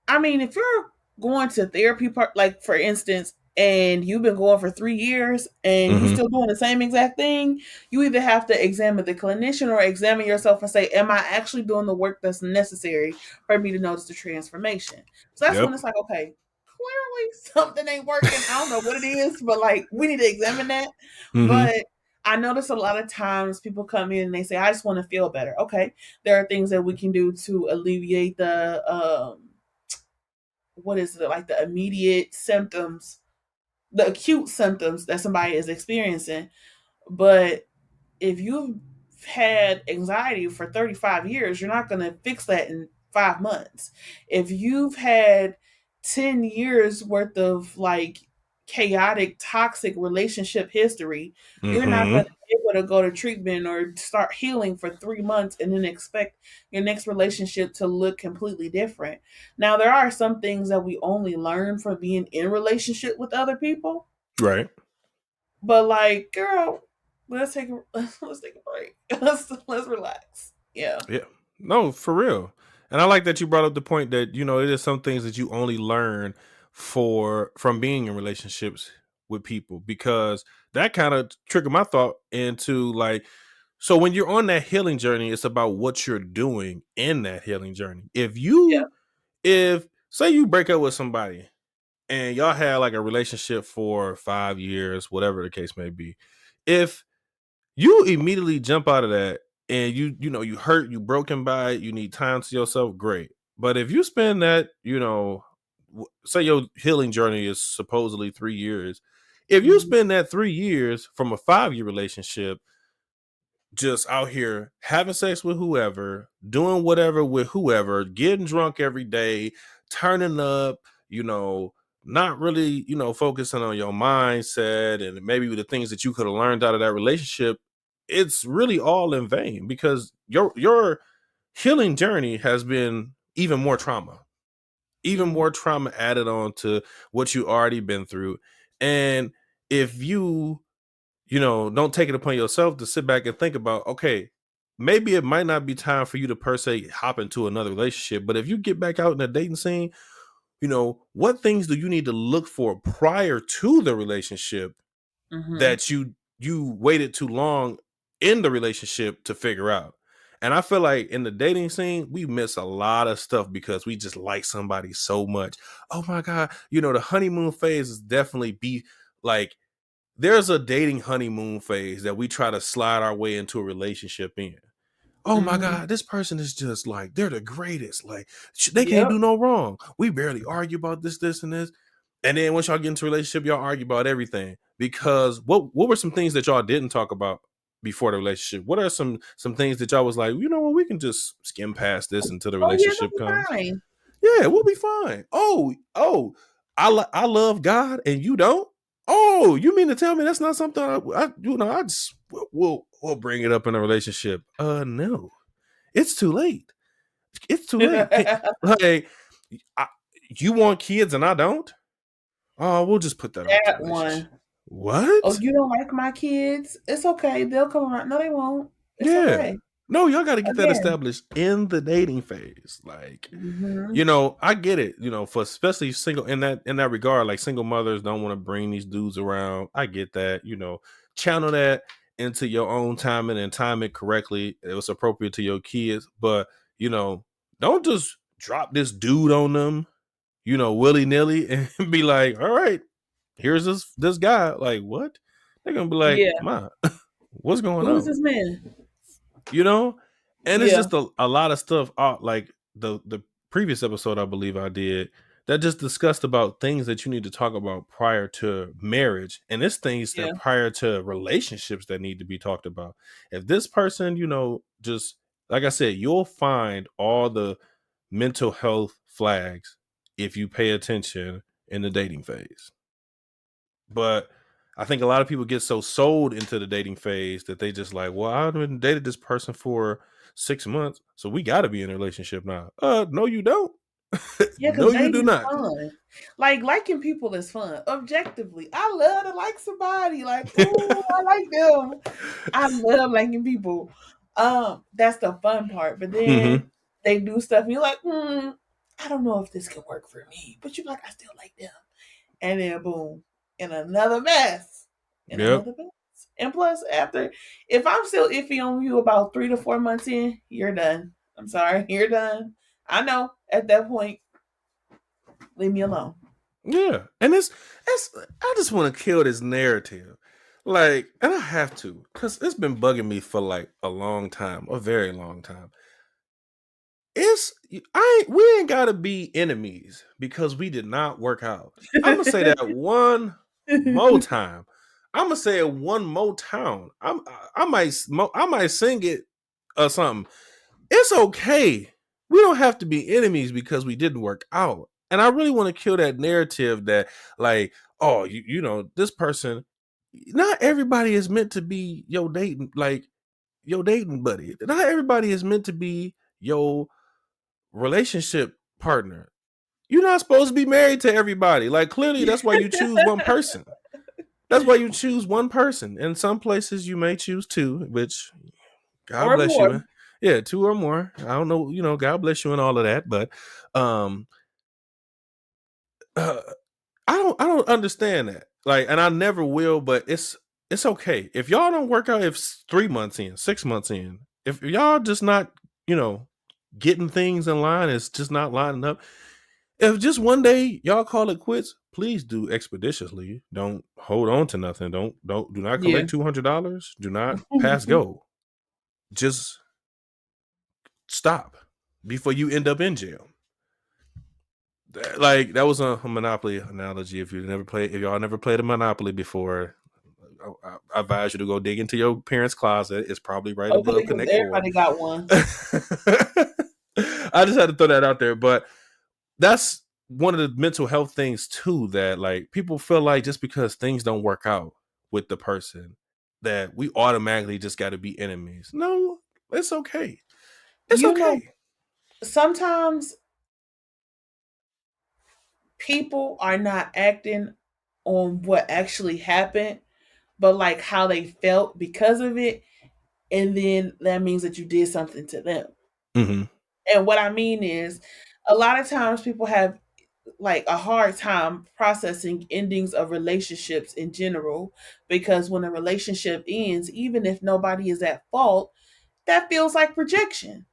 Speaker 2: I mean, if you're going to therapy, like for instance, and you've been going for 3 years and you
Speaker 1: Mm-hmm.
Speaker 2: still doing the same exact thing, you either have to examine the clinician or examine yourself and say, am I actually doing the work that's necessary for me to notice the transformation? So that's when
Speaker 1: Yep.
Speaker 2: it's like, okay, clearly something ain't working. I don't know what it is, but like we need to examine that.
Speaker 1: Mm-hmm.
Speaker 2: But I notice a lot of times people come in and they say, I just want to feel better. Okay, there are things that we can do to alleviate the what is it, like the immediate symptoms, the acute symptoms that somebody is experiencing. But if you've had anxiety for 35 years, you're not going to fix that in 5 months. If you've had 10 years worth of like chaotic, toxic relationship history, you're not going
Speaker 1: Mm-hmm.
Speaker 2: to be able to go to treatment or start healing for 3 months and then expect your next relationship to look completely different. Now, there are some things that we only learn from being in relationship with other people,
Speaker 1: Right.
Speaker 2: but like, girl, let's take a break. Let's relax. Yeah.
Speaker 1: Yeah. No, for real. And I like that you brought up the point that, it is some things that you only learn from being in relationships with people, because that kind of triggered my thought into like, so when you're on that healing journey, it's about what you're doing in that healing journey.
Speaker 2: Yeah.
Speaker 1: If say you break up with somebody and y'all had like a relationship for 5 years, whatever the case may be, if you immediately jump out of that and you hurt, you broken by it, you need time to yourself, great. But if you spend that, say your healing journey is supposedly 3 years, if you
Speaker 2: Mhm.
Speaker 1: spend that 3 years from a 5-year relationship just out here having sex with whoever, doing whatever with whoever, getting drunk every day, turning up, not really, focusing on your mindset and maybe the things that you could have learned out of that relationship, it's really all in vain, because your healing journey has been even
Speaker 2: Mhm.
Speaker 1: more trauma added on to what you already been through. And if don't take it upon yourself to sit back and think about, okay, maybe it might not be time for you to per se hop into another relationship, but if you get back out in the dating scene, what things do you need to look for prior to the relationship that you waited too long in the relationship to figure out. And I feel like in the dating scene, we miss a lot of stuff because we just like somebody so much. Oh my God. The honeymoon phase is definitely be like, there's a dating honeymoon phase that we try to slide our way into a relationship in. Oh my God, this person is just like, they're the greatest. Like, they can't do no wrong. We barely argue about this, and this. And then once y'all get into a relationship, y'all argue about everything. Because what were some things that y'all didn't talk about before the relationship? What are some things that y'all was like, we can just skim past this until the
Speaker 2: Oh yeah,
Speaker 1: relationship
Speaker 2: that'll be
Speaker 1: comes?
Speaker 2: fine.
Speaker 1: Yeah, we'll be fine. Oh, I love God and you don't. Oh, you mean to tell me that's not something I just we'll bring it up in a relationship? No, it's too late. It's too late. Like, I, you want kids and I don't. Oh, we'll just put that off the
Speaker 2: That
Speaker 1: relationship.
Speaker 2: one. Oh,
Speaker 1: What?
Speaker 2: you don't like my kids? It's okay. They'll come around. No, they won't. It's
Speaker 1: Yeah.
Speaker 2: okay.
Speaker 1: No, y'all got to get that
Speaker 2: Again.
Speaker 1: established in the dating phase. Like, I get it, for especially single in that regard, like single mothers don't want to bring these dudes around. I get that, channel that into your own timing and time it correctly. It was appropriate to your kids, but don't just drop this dude on them, willy nilly and be like, all right, here's this guy. Like, what? They're gonna be like,
Speaker 2: Yeah.
Speaker 1: Ma, what's going
Speaker 2: Who is
Speaker 1: on?
Speaker 2: this man?
Speaker 1: And it's
Speaker 2: Yeah.
Speaker 1: just a lot of stuff like the previous episode I believe I did that just discussed about things that you need to talk about prior to marriage, and it's things
Speaker 2: Yeah.
Speaker 1: that prior to relationships that need to be talked about. If this person, just like I said, you'll find all the mental health flags if you pay attention in the dating phase. But I think a lot of people get so sold into the dating phase that they just like, well, I've been dated this person for 6 months, so we got to be in a relationship now. No, you don't.
Speaker 2: Yeah,
Speaker 1: No,
Speaker 2: because
Speaker 1: you do
Speaker 2: dating is
Speaker 1: not.
Speaker 2: fun. Like liking people is fun. Objectively, I love to like somebody. Like, ooh, I like them. I love liking people. That's the fun part. But
Speaker 1: Mm-hmm.
Speaker 2: then they do stuff, and you're like, I don't know if this can work for me. But you're like, I still like them. And then boom, in another mess, in
Speaker 1: Yep.
Speaker 2: another mess. And plus, after, if I'm still iffy on you about 3 to 4 months in, you're done. I'm sorry, you're done. I know at that point, leave me alone.
Speaker 1: Yeah. And I just want to kill this narrative. Like, and I have to, because it's been bugging me for like a long time, a very long time. We ain't gotta be enemies because we did not work out. I'm gonna say that one more time. I'm gonna say it one more time. I might sing it or something. It's okay. We don't have to be enemies because we didn't work out. And I really want to kill that narrative that, like, oh, this person. Not everybody is meant to be your dating, like your dating buddy. Not everybody is meant to be your relationship partner. You're not supposed to be married to everybody. Like, clearly, that's why you choose one person. That's why you choose one person. In some places, you may choose two, which God
Speaker 2: Or
Speaker 1: bless you.
Speaker 2: more.
Speaker 1: Yeah, two or more. I don't know, God bless you and all of that. But um, uh, I don't understand that. Like, and I never will. But it's okay if y'all don't work out. If 3 months in, 6 months in, if y'all just not, you know, getting things in line, it's just not lining up. If just one day y'all call it quits, please do expeditiously. Don't hold on to nothing. Do not
Speaker 2: Yeah.
Speaker 1: collect $200. Do not pass go. Just stop before you end up in jail. Like, that was a Monopoly analogy. If y'all never played a Monopoly before, I advise you to go dig into your parents' closet. It's probably right
Speaker 2: Okay,
Speaker 1: above
Speaker 2: because
Speaker 1: Connect Four.
Speaker 2: everybody got one.
Speaker 1: I just had to throw that out there, but that's one of the mental health things too, that like people feel like just because things don't work out with the person that we automatically just got to be enemies. No, it's okay. It's
Speaker 2: You know,
Speaker 1: okay.
Speaker 2: sometimes people are not acting on what actually happened, but like how they felt because of it. And then that means that you did something to them.
Speaker 1: Mm-hmm.
Speaker 2: And what I mean is, a lot of times people have like a hard time processing endings of relationships in general, because when a relationship ends, even if nobody is at fault, that feels like rejection.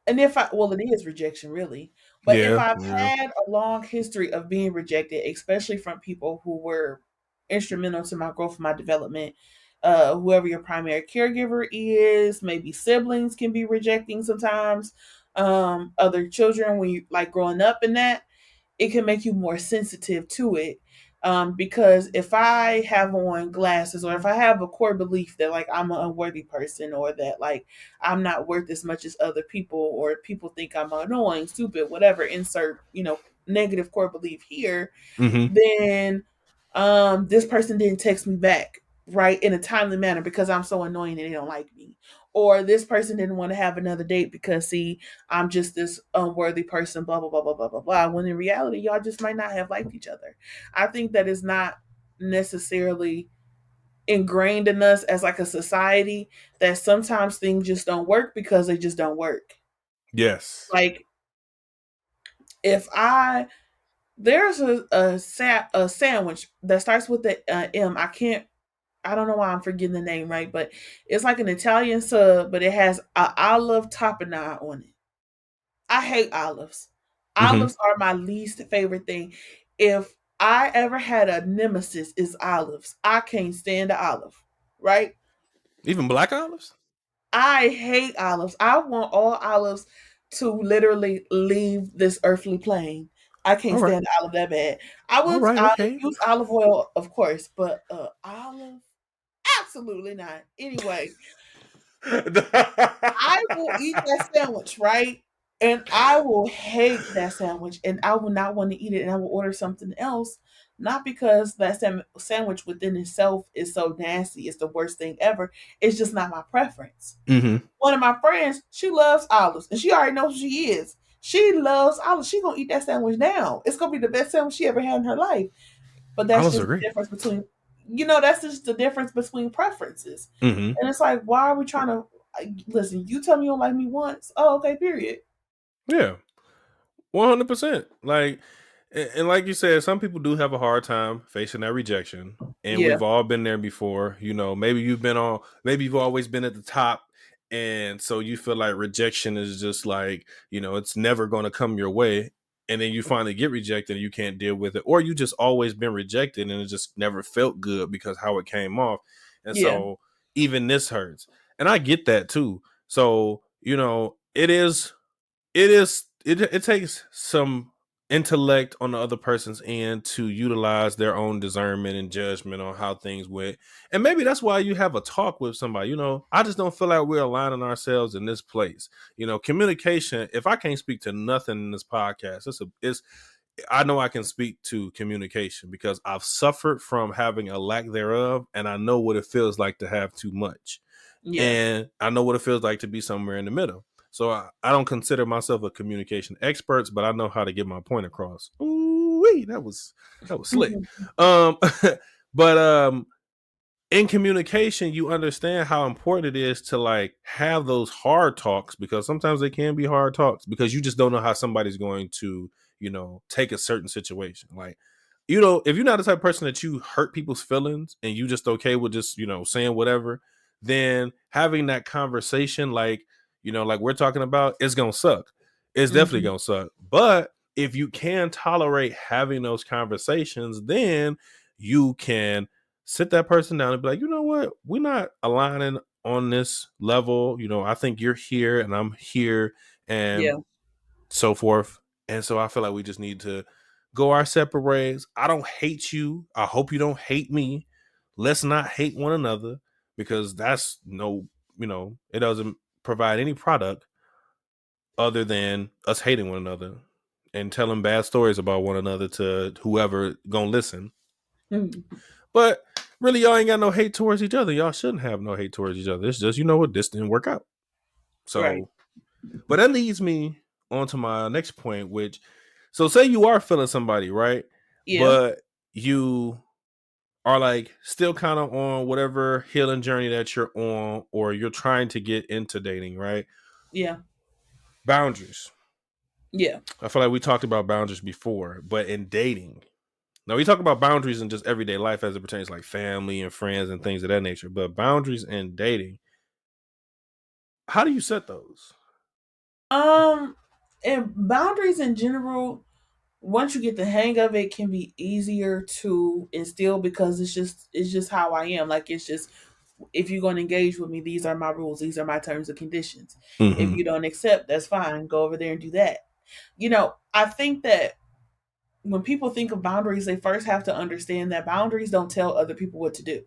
Speaker 2: And if I, well, it is rejection really. But if
Speaker 1: Yeah,
Speaker 2: I've
Speaker 1: yeah.
Speaker 2: had a long history of being rejected, especially from people who were instrumental to my growth, my development, whoever your primary caregiver is, maybe siblings can be rejecting sometimes, other children when you like growing up in that, it can make you more sensitive to it. Because if I have on glasses, or if I have a core belief that like I'm an unworthy person, or that like I'm not worth as much as other people, or people think I'm annoying, stupid, whatever, insert, negative core belief here,
Speaker 1: Mm-hmm.
Speaker 2: then this person didn't text me back right in a timely manner because I'm so annoying and they don't like me. Or this person didn't want to have another date because see, I'm just this unworthy person, blah blah blah blah blah blah blah. When in reality, y'all just might not have liked each other. I think that is not necessarily ingrained in us as like a society, that sometimes things just don't work because they just don't work.
Speaker 1: Yes.
Speaker 2: Like if I there's a sandwich that starts with the M. I don't know why I'm forgetting the name, right? But it's like an Italian sub, but it has a olive tapenade on it. I hate olives.
Speaker 1: Mm-hmm.
Speaker 2: Olives are my least favorite thing. If I ever had a nemesis, is olives. I can't stand the olive, right?
Speaker 1: Even black olives.
Speaker 2: I hate olives. I want all olives to literally leave this earthly plane. I can't
Speaker 1: All right.
Speaker 2: stand olive that bad.
Speaker 1: All right.
Speaker 2: I
Speaker 1: Okay.
Speaker 2: use olive oil, of course, but olive, absolutely not. Anyway, I will eat that sandwich, right? And I will hate that sandwich, and I will not want to eat it, and I will order something else. Not because that sandwich within itself is so nasty, it's the worst thing ever. It's just not my preference.
Speaker 1: Mm-hmm.
Speaker 2: One of my friends, she loves olives, and she already knows who she is. She loves olives. She gonna eat that sandwich now. It's gonna be the best sandwich she ever had in her life. But
Speaker 1: I
Speaker 2: that's
Speaker 1: must
Speaker 2: just
Speaker 1: agree.
Speaker 2: the difference between, that's just the difference between preferences.
Speaker 1: Mm-hmm.
Speaker 2: And it's like, why are we trying to listen? You tell me you don't like me once. Oh, okay, period.
Speaker 1: Yeah. 100%. Like, and like you said, some people do have a hard time facing that rejection, and
Speaker 2: Yeah,
Speaker 1: we've all been there before. Maybe maybe you've always been at the top, and so you feel like rejection is just like, it's never going to come your way, and then you finally get rejected and you can't deal with it, or you just always been rejected and it just never felt good because how it came off, and
Speaker 2: yeah,
Speaker 1: so even this hurts, and I get that too. So it takes some intellect on the other person's end to utilize their own discernment and judgment on how things went. And maybe that's why you have a talk with somebody. I just don't feel like we're aligning ourselves in this place. Communication, if I can't speak to nothing in this podcast, it's I know I can speak to communication because I've suffered from having a lack thereof, and I know what it feels like to have too much,
Speaker 2: yeah.
Speaker 1: and I know what it feels like to be somewhere in the middle. So I don't consider myself a communication expert, but I know how to get my point across. Ooh, that was slick. Um, but in communication, you understand how important it is to like have those hard talks, because sometimes they can be hard talks because you just don't know how somebody's going to, take a certain situation. Like, if you're not the type of person that you hurt people's feelings and you just okay with just, saying whatever, then having that conversation, like we're talking about, it's gonna suck. It's definitely
Speaker 2: Hmm.
Speaker 1: gonna suck. But if you can tolerate having those conversations, then you can sit that person down and be like, you know what, we're not aligning on this level. I think you're here and I'm here, and
Speaker 2: Yeah.
Speaker 1: so forth. And so I feel like we just need to go our separate ways. I don't hate you. I hope you don't hate me. Let's not hate one another, because that's it doesn't provide any product other than us hating one another and telling bad stories about one another to whoever gonna listen.
Speaker 2: Mhm.
Speaker 1: But really, y'all ain't got no hate towards each other. Y'all shouldn't have no hate towards each other. It's just, what, this didn't work out.
Speaker 2: Right.
Speaker 1: So, but that leads me on to my next point, which, so say you are feeling somebody, right?
Speaker 2: Yeah.
Speaker 1: But you are like still kind of on whatever healing journey that you're on, or you're trying to get into dating, right?
Speaker 2: Yeah.
Speaker 1: Boundaries.
Speaker 2: Yeah.
Speaker 1: I feel like we talked about boundaries before, but in dating, now we talk about boundaries in just everyday life as it pertains to like family and friends and things of that nature. But boundaries in dating, how do you set those?
Speaker 2: Um, and boundaries in general, once you get the hang of it, can be easier to instill because it's just how I am. Like it's just if you're going to engage with me, these are my rules, these are my terms and conditions. If
Speaker 1: Mm-hmm.
Speaker 2: you don't accept, that's fine. Go over there and do that. I think that when people think of boundaries, they first have to understand that boundaries don't tell other people what to do.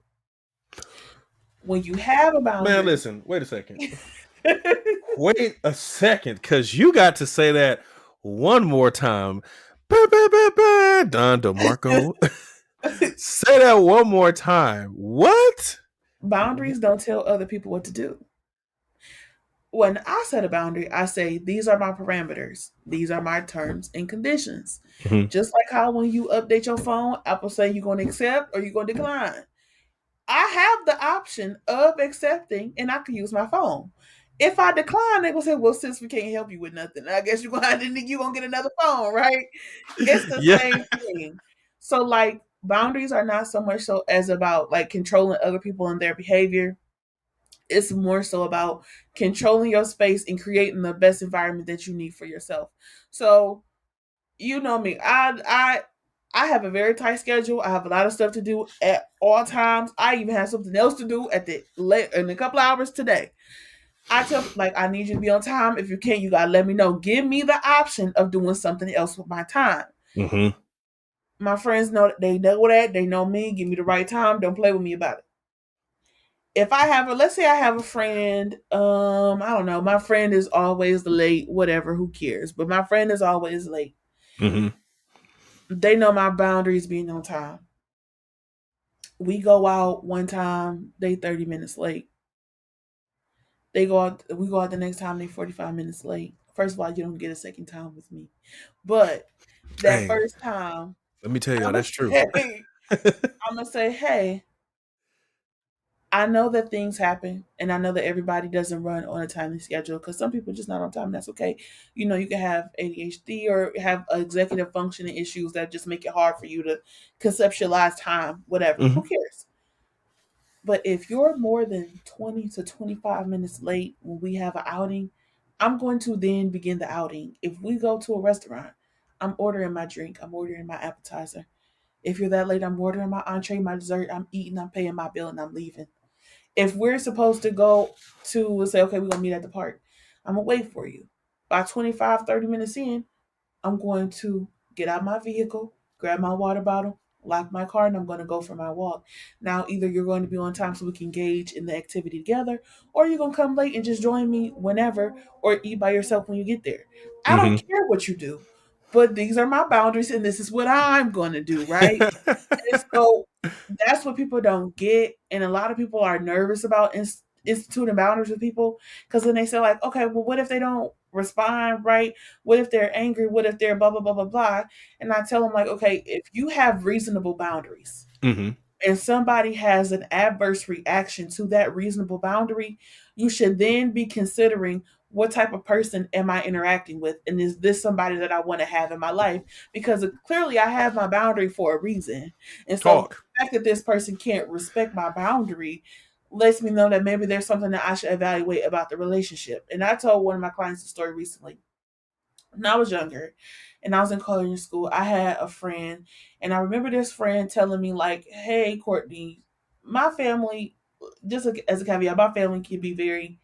Speaker 2: When you have a
Speaker 1: Man,
Speaker 2: boundary,
Speaker 1: listen, wait a second. Wait a second, because you got to say that one more time. Don DeMarco. Say that one more time. What?
Speaker 2: boundaries don't tell other people what to do. When I set a boundary, I say, these are my parameters. These are my terms and conditions.
Speaker 1: Mm-hmm.
Speaker 2: Just like how when you update your phone, Apple say you're going to accept or you're going to decline. I have the option of accepting and I can use my phone. If I decline, they will say, well, since we can't help you with nothing, I guess you're gonna get another phone, right? It's the
Speaker 1: Yeah.
Speaker 2: same thing. So like boundaries are not so much so as about like controlling other people and their behavior. It's more so about controlling your space and creating the best environment that you need for yourself. So you know me, I have a very tight schedule. I have a lot of stuff to do at all times. I even have something else to do at the late in a couple hours today. I tell people, like, I need you to be on time. If you can't, you gotta let me know. Give me the option of doing something else with my time.
Speaker 1: Mm-hmm.
Speaker 2: My friends know that, they know that, they know me. Give me the right time. Don't play with me about it. If I have a, let's say I have a friend, I don't know, my friend is always late, whatever, who cares? But my friend is always late.
Speaker 1: Mm-hmm.
Speaker 2: They know my boundaries being on time. We go out one time, they 30 minutes late. They go out, we go out the next time, they 45 minutes late. First of all, you don't get a second time with me. But that
Speaker 1: Hey,
Speaker 2: first time,
Speaker 1: let me tell y'all
Speaker 2: I'm gonna
Speaker 1: that's true.
Speaker 2: say, hey, I'm gonna say, hey, I know that things happen, and I know that everybody doesn't run on a timely schedule because some people are just not on time. That's okay. You can have ADHD or have executive functioning issues that just make it hard for you to conceptualize time. Whatever.
Speaker 1: Mm-hmm.
Speaker 2: Who cares? But if you're more than 20 to 25 minutes late when we have an outing, I'm going to then begin the outing. If we go to a restaurant, I'm ordering my drink, I'm ordering my appetizer. If you're that late, I'm ordering my entree, my dessert, I'm eating, I'm paying my bill, and I'm leaving. If we're supposed to go to say, okay, we're gonna meet at the park, I'm gonna wait for you. By 25, 30 minutes in, I'm going to get out my vehicle, grab my water bottle, lock my car, and I'm going to go for my walk. Now, either you're going to be on time so we can engage in the activity together, or you're going to come late and just join me whenever, or eat by yourself when you get there. I don't care what you do, but these are my boundaries, and this is what I'm going to do, right? And so that's what people don't get. And a lot of people are nervous about instituting boundaries with people because then they say, like, okay, well, what if they don't respond right? What if they're angry? What if they're blah, blah, blah, blah, blah? And I tell them, like, okay, if you have reasonable boundaries,
Speaker 1: Mm-hmm.
Speaker 2: and somebody has an adverse reaction to that reasonable boundary, you should then be considering what type of person am I interacting with? And is this somebody that I want to have in my life? Because clearly I have my boundary for a reason. And so
Speaker 1: Talk.
Speaker 2: the fact that this person can't respect my boundary lets me know that maybe there's something that I should evaluate about the relationship. And I told one of my clients a story recently. When I was younger and I was in culinary school, I had a friend, and I remember this friend telling me, like, hey, Courtney, my family, just as a caveat, my family can be very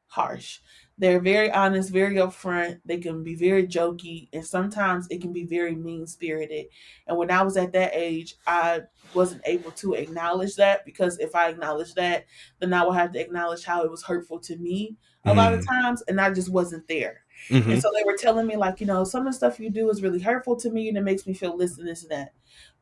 Speaker 2: harsh. They're very honest, very upfront. They can be very jokey, and sometimes it can be very mean spirited. And when I was at that age, I wasn't able to acknowledge that because if I acknowledged that, then I would have to acknowledge how it was hurtful to me a lot of
Speaker 1: Mm-hmm.
Speaker 2: times, and I just wasn't there. And
Speaker 1: Mm-hmm.
Speaker 2: so they were telling me, like, some of the stuff you do is really hurtful to me, and it makes me feel this and that.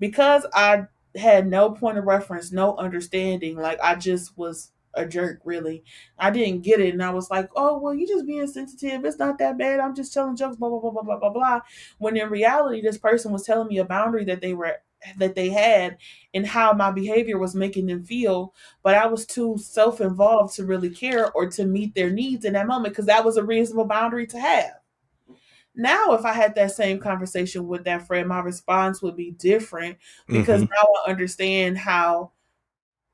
Speaker 2: Because I had no point of reference, no understanding, like I just was a jerk, really. I didn't get it, and I was like, "Oh, well, you just being sensitive. It's not that bad. I'm just telling jokes, blah blah blah blah blah blah blah." When in reality, this person was telling me a boundary that they had and how my behavior was making them feel, but I was too self-involved to really care or to meet their needs in that moment because that was a reasonable boundary to have. Now, if I had that same conversation with that friend, my response would be different because
Speaker 1: Mm-hmm.
Speaker 2: now I understand how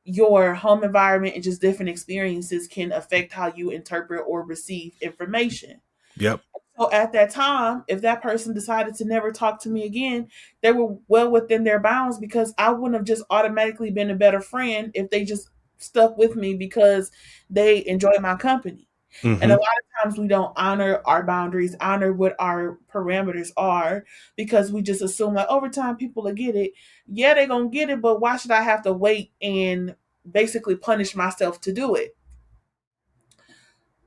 Speaker 2: your home environment and just different experiences can affect how you interpret or receive information.
Speaker 1: Yep.
Speaker 2: So at that time, if that person decided to never talk to me again, they were well within their bounds because I wouldn't have just automatically been a better friend if they just stuck with me because they enjoy my company. And a
Speaker 1: Mm-hmm.
Speaker 2: lot of times we don't honor our boundaries, honor what our parameters are, because we just assume like over time people will get it. Yeah, they're gonna get it, but why should I have to wait and basically punish myself to do it?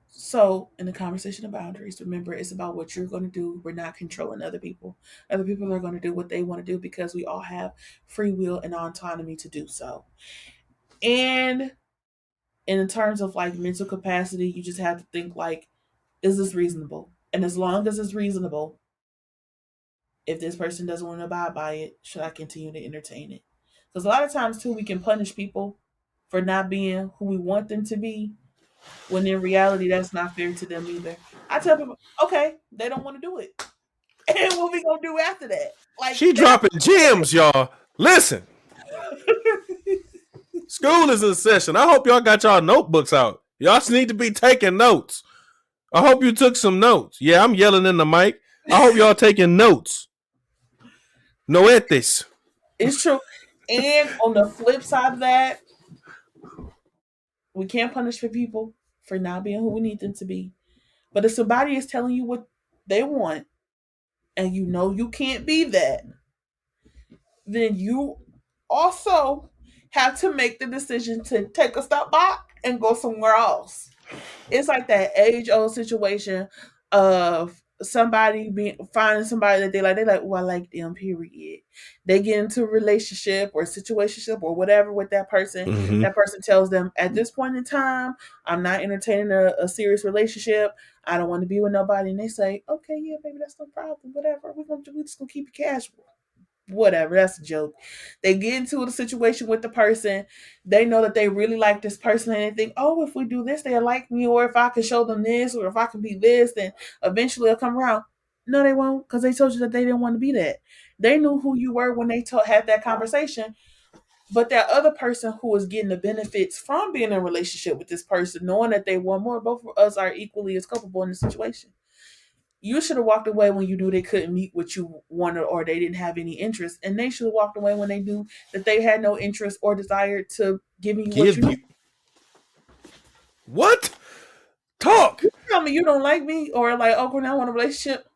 Speaker 2: So, in the conversation of boundaries, remember it's about what you're going to do. We're not controlling other people. Other people are going to do what they want to do because we all have free will and autonomy to do so. And in terms of like mental capacity, you just have to think like, is this reasonable? And as long as it's reasonable, if this person doesn't want to abide by it, should I continue to entertain it? Because a lot of times too, we can punish people for not being who we want them to be, when in reality that's not fair to them either. I tell people, okay, they don't want to do it. And what we gonna do after that? Like
Speaker 1: She
Speaker 2: that's
Speaker 1: dropping gems, y'all. Listen, school is in session. I hope y'all got y'all notebooks out. Y'all just need to be taking notes. I hope you took some notes. Yeah, I'm yelling in the mic. I hope y'all taking notes. No ethics.
Speaker 2: it's true. And on the flip side of that, we can't punish for people for not being who we need them to be. But if somebody is telling you what they want and you know you can't be that, then you also have to make the decision to take a step back and go somewhere else. It's like that age old situation of somebody being finding somebody that they like. They like, oh, I like them. Period. They get into a relationship or situationship or whatever with that person.
Speaker 1: Mm-hmm.
Speaker 2: That person tells them at this point in time, I'm not entertaining a serious relationship. I don't want to be with nobody. And they say, okay, yeah, baby, that's no problem. Whatever. We just gonna keep it casual, whatever, that's a joke. They get into the situation with the person. They know that they really like this person and they think, oh, if we do this, they'll like me, or if I can show them this, or if I can be this, then eventually they'll come around. No, they won't, because they told you that they didn't want to be that. They knew who you were when they had that conversation. But that other person who is getting the benefits from being in a relationship with this person, knowing that they want more, both of us are equally as culpable in the situation. You should have walked away when you knew they couldn't meet what you wanted or they didn't have any interest. And they should have walked away when they knew that they had no interest or desire to giving you what you
Speaker 1: Give
Speaker 2: need.
Speaker 1: you what? Talk.
Speaker 2: You tell me you don't like me or like, oh, now I want a relationship.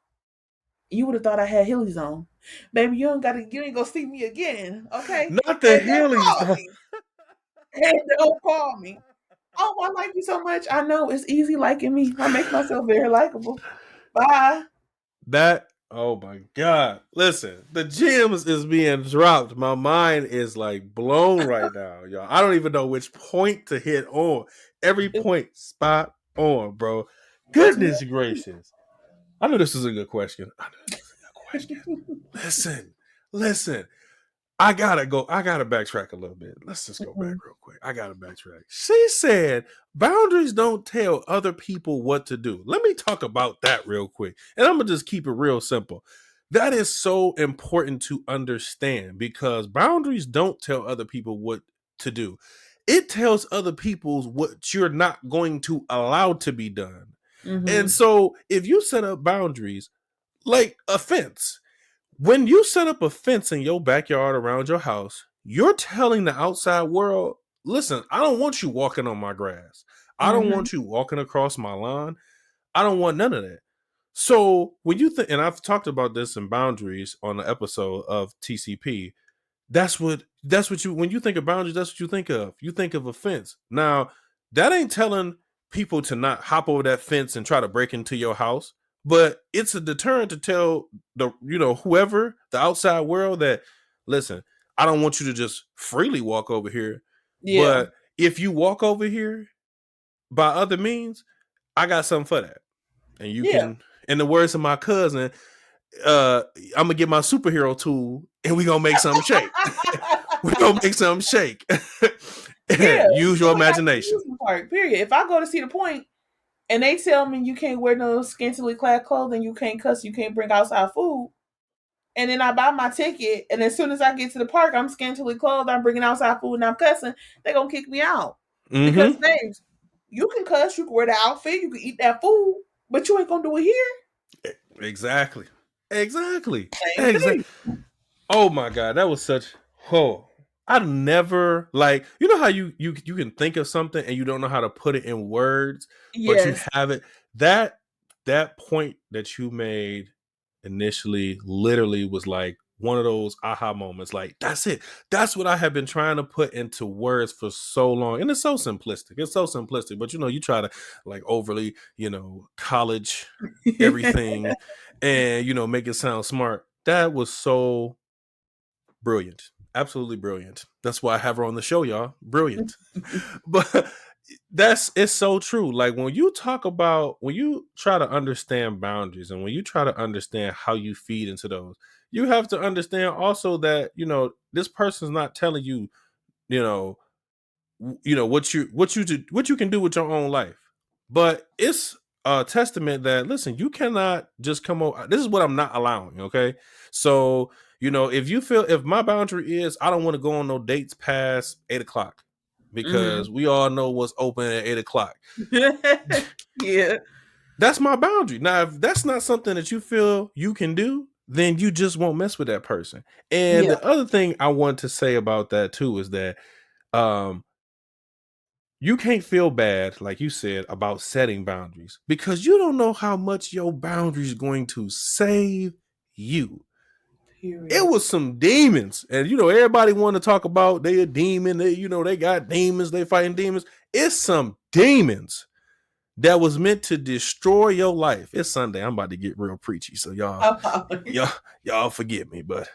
Speaker 2: You would have thought I had Hilly's on. Baby, you ain't gonna see me again. Okay?
Speaker 1: Not the
Speaker 2: And don't
Speaker 1: Heelys,
Speaker 2: call
Speaker 1: though.
Speaker 2: me. And don't call me. Oh, I like you so much. I know it's easy liking me. I make myself very likable. Bye.
Speaker 1: That, oh my God. Listen, the gems is being dropped. My mind is like blown right now, y'all. I don't even know which point to hit on. Every point spot on, bro.
Speaker 2: What's more?
Speaker 1: Goodness gracious. I knew this was a good question. I knew this was a good question. Listen. I gotta backtrack a little bit. Let's just go back real quick. I gotta backtrack. She said boundaries don't tell other people what to do. Let me talk about that real quick. And I'm gonna just keep it real simple. That is so important to understand because boundaries don't tell other people what to do. It tells other people what you're not going to allow to be done. And
Speaker 2: Mm-hmm.
Speaker 1: so if you set up boundaries, like a fence, when you set up a fence in your backyard around your house, you're telling the outside world, listen, I don't want you walking on my grass. I don't
Speaker 2: Mm-hmm.
Speaker 1: want you walking across my lawn. I don't want none of that. So when you think, and I've talked about this in boundaries on the episode of TCP, that's what you, when you think of boundaries, that's what you think of. You think of a fence. Now, that ain't telling people to not hop over that fence and try to break into your house, but it's a deterrent to tell the, whoever, the outside world, that listen, I don't want you to just freely walk over here,
Speaker 2: Yeah.
Speaker 1: but if you walk over here by other means, I got something for that. And you
Speaker 2: Yeah.
Speaker 1: can, in the words of my cousin, I'm gonna get my superhero tool and we gonna make something shake. We gonna make something shake.
Speaker 2: Yeah.
Speaker 1: Use
Speaker 2: Do
Speaker 1: your
Speaker 2: it at the
Speaker 1: imagination.
Speaker 2: amusement park. Period. If I go to see the point and they tell me you can't wear no scantily clad clothing, you can't cuss, you can't bring outside food. And then I buy my ticket, and as soon as I get to the park, I'm scantily clothed, I'm bringing outside food, and I'm cussing. They're gonna kick me out because,
Speaker 1: Mm-hmm.
Speaker 2: babes, you can cuss, you can wear the outfit, you can eat that food, but you ain't gonna do it here.
Speaker 1: Exactly. Exactly.
Speaker 2: Same
Speaker 1: Exactly.
Speaker 2: thing.
Speaker 1: Oh my God, that was such. Oh, I'd never like. You know how you can think of something and you don't know how to put it in words, but you
Speaker 2: Yes.
Speaker 1: have it. That point that you made initially, literally, was like one of those aha moments. Like that's it. That's what I have been trying to put into words for so long, and it's so simplistic. It's so simplistic, but you try to like overly, college everything, and make it sound smart. That was so brilliant. Absolutely brilliant. That's why I have her on the show, y'all. Brilliant. But it's so true. Like when you try to understand boundaries and when you try to understand how you feed into those, you have to understand also that, this person's not telling you, you know, what you can do with your own life. But it's a testament that, listen, you cannot just come over. This is what I'm not allowing. Okay. So, if my boundary is I don't want to go on no dates past 8 o'clock, because we all know what's open at 8 o'clock.
Speaker 2: Yeah.
Speaker 1: That's my boundary. Now, if that's not something that you feel you can do, then you just won't mess with that person. And
Speaker 2: Yeah.
Speaker 1: the other thing I want to say about that too is that um you can't feel bad, like you said, about setting boundaries, because you don't know how much your boundaries going to save you. It
Speaker 2: Period.
Speaker 1: was some demons, and everybody want to talk about they a demon. They got demons. They fighting demons. It's some demons that was meant to destroy your life. It's Sunday. I'm about to get real preachy, so y'all forgive me, but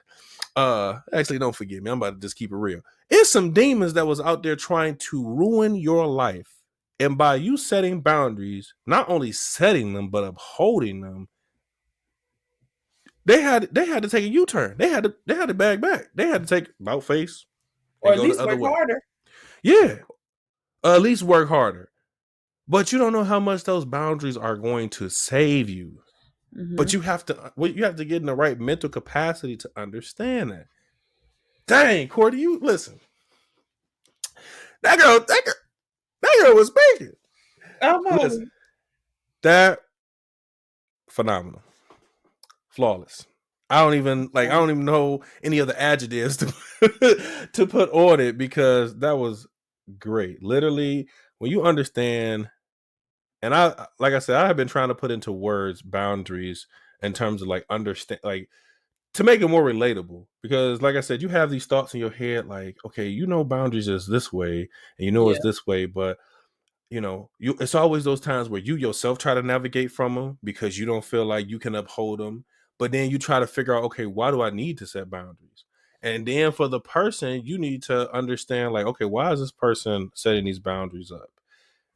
Speaker 1: actually don't forgive me. I'm about to just keep it real. It's some demons that was out there trying to ruin your life. And by you setting boundaries, not only setting them but upholding them, they had to take a U-turn. They had to bag back. They had to take about face
Speaker 2: Or
Speaker 1: and
Speaker 2: at
Speaker 1: go the
Speaker 2: least
Speaker 1: other
Speaker 2: work
Speaker 1: way.
Speaker 2: harder.
Speaker 1: Yeah. At least work harder. But you don't know how much those boundaries are going to save you. But you have to get in the right mental capacity to understand that. Dang, Cordy, you listen. That girl was speaking.
Speaker 2: I'm
Speaker 1: Listen,
Speaker 2: Molly.
Speaker 1: that phenomenal, flawless. I don't even know any other adjectives to put on it, because that was great. Literally, when you understand, and like I said, I have been trying to put into words boundaries in terms of like understand, like to make it more relatable, because like I said, you have these thoughts in your head like, okay, boundaries is this way, and
Speaker 2: Yeah.
Speaker 1: it's this way, but it's always those times where you yourself try to navigate from them because you don't feel like you can uphold them, but then you try to figure out, okay, why do I need to set boundaries? And then for the person, you need to understand, like, okay, why is this person setting these boundaries up?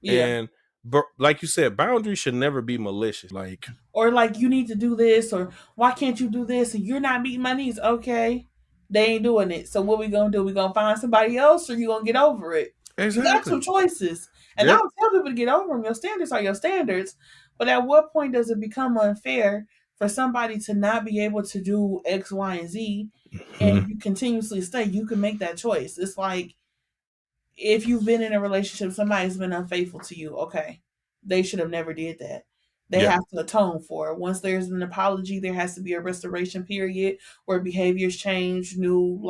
Speaker 2: Yeah.
Speaker 1: And but like you said, boundaries should never be malicious. Like,
Speaker 2: Or like you need to do this, or why can't you do this? And you're not meeting my needs. Okay. They ain't doing it. So what we gonna do? We gonna find somebody else, or you gonna get over it? You got two
Speaker 1: exactly.
Speaker 2: choices. And I
Speaker 1: Yep.
Speaker 2: don't tell people to get over them. Your standards are your standards. But at what point does it become unfair for somebody to not be able to do X, Y, and Z, and
Speaker 1: Mhm.
Speaker 2: you continuously stay? You can make that choice. It's like if you've been in a relationship, somebody's been unfaithful to you. Okay, they should have never did that. They
Speaker 1: Yeah.
Speaker 2: have to atone for it. Once there's an apology, there has to be a restoration period where behaviors change, new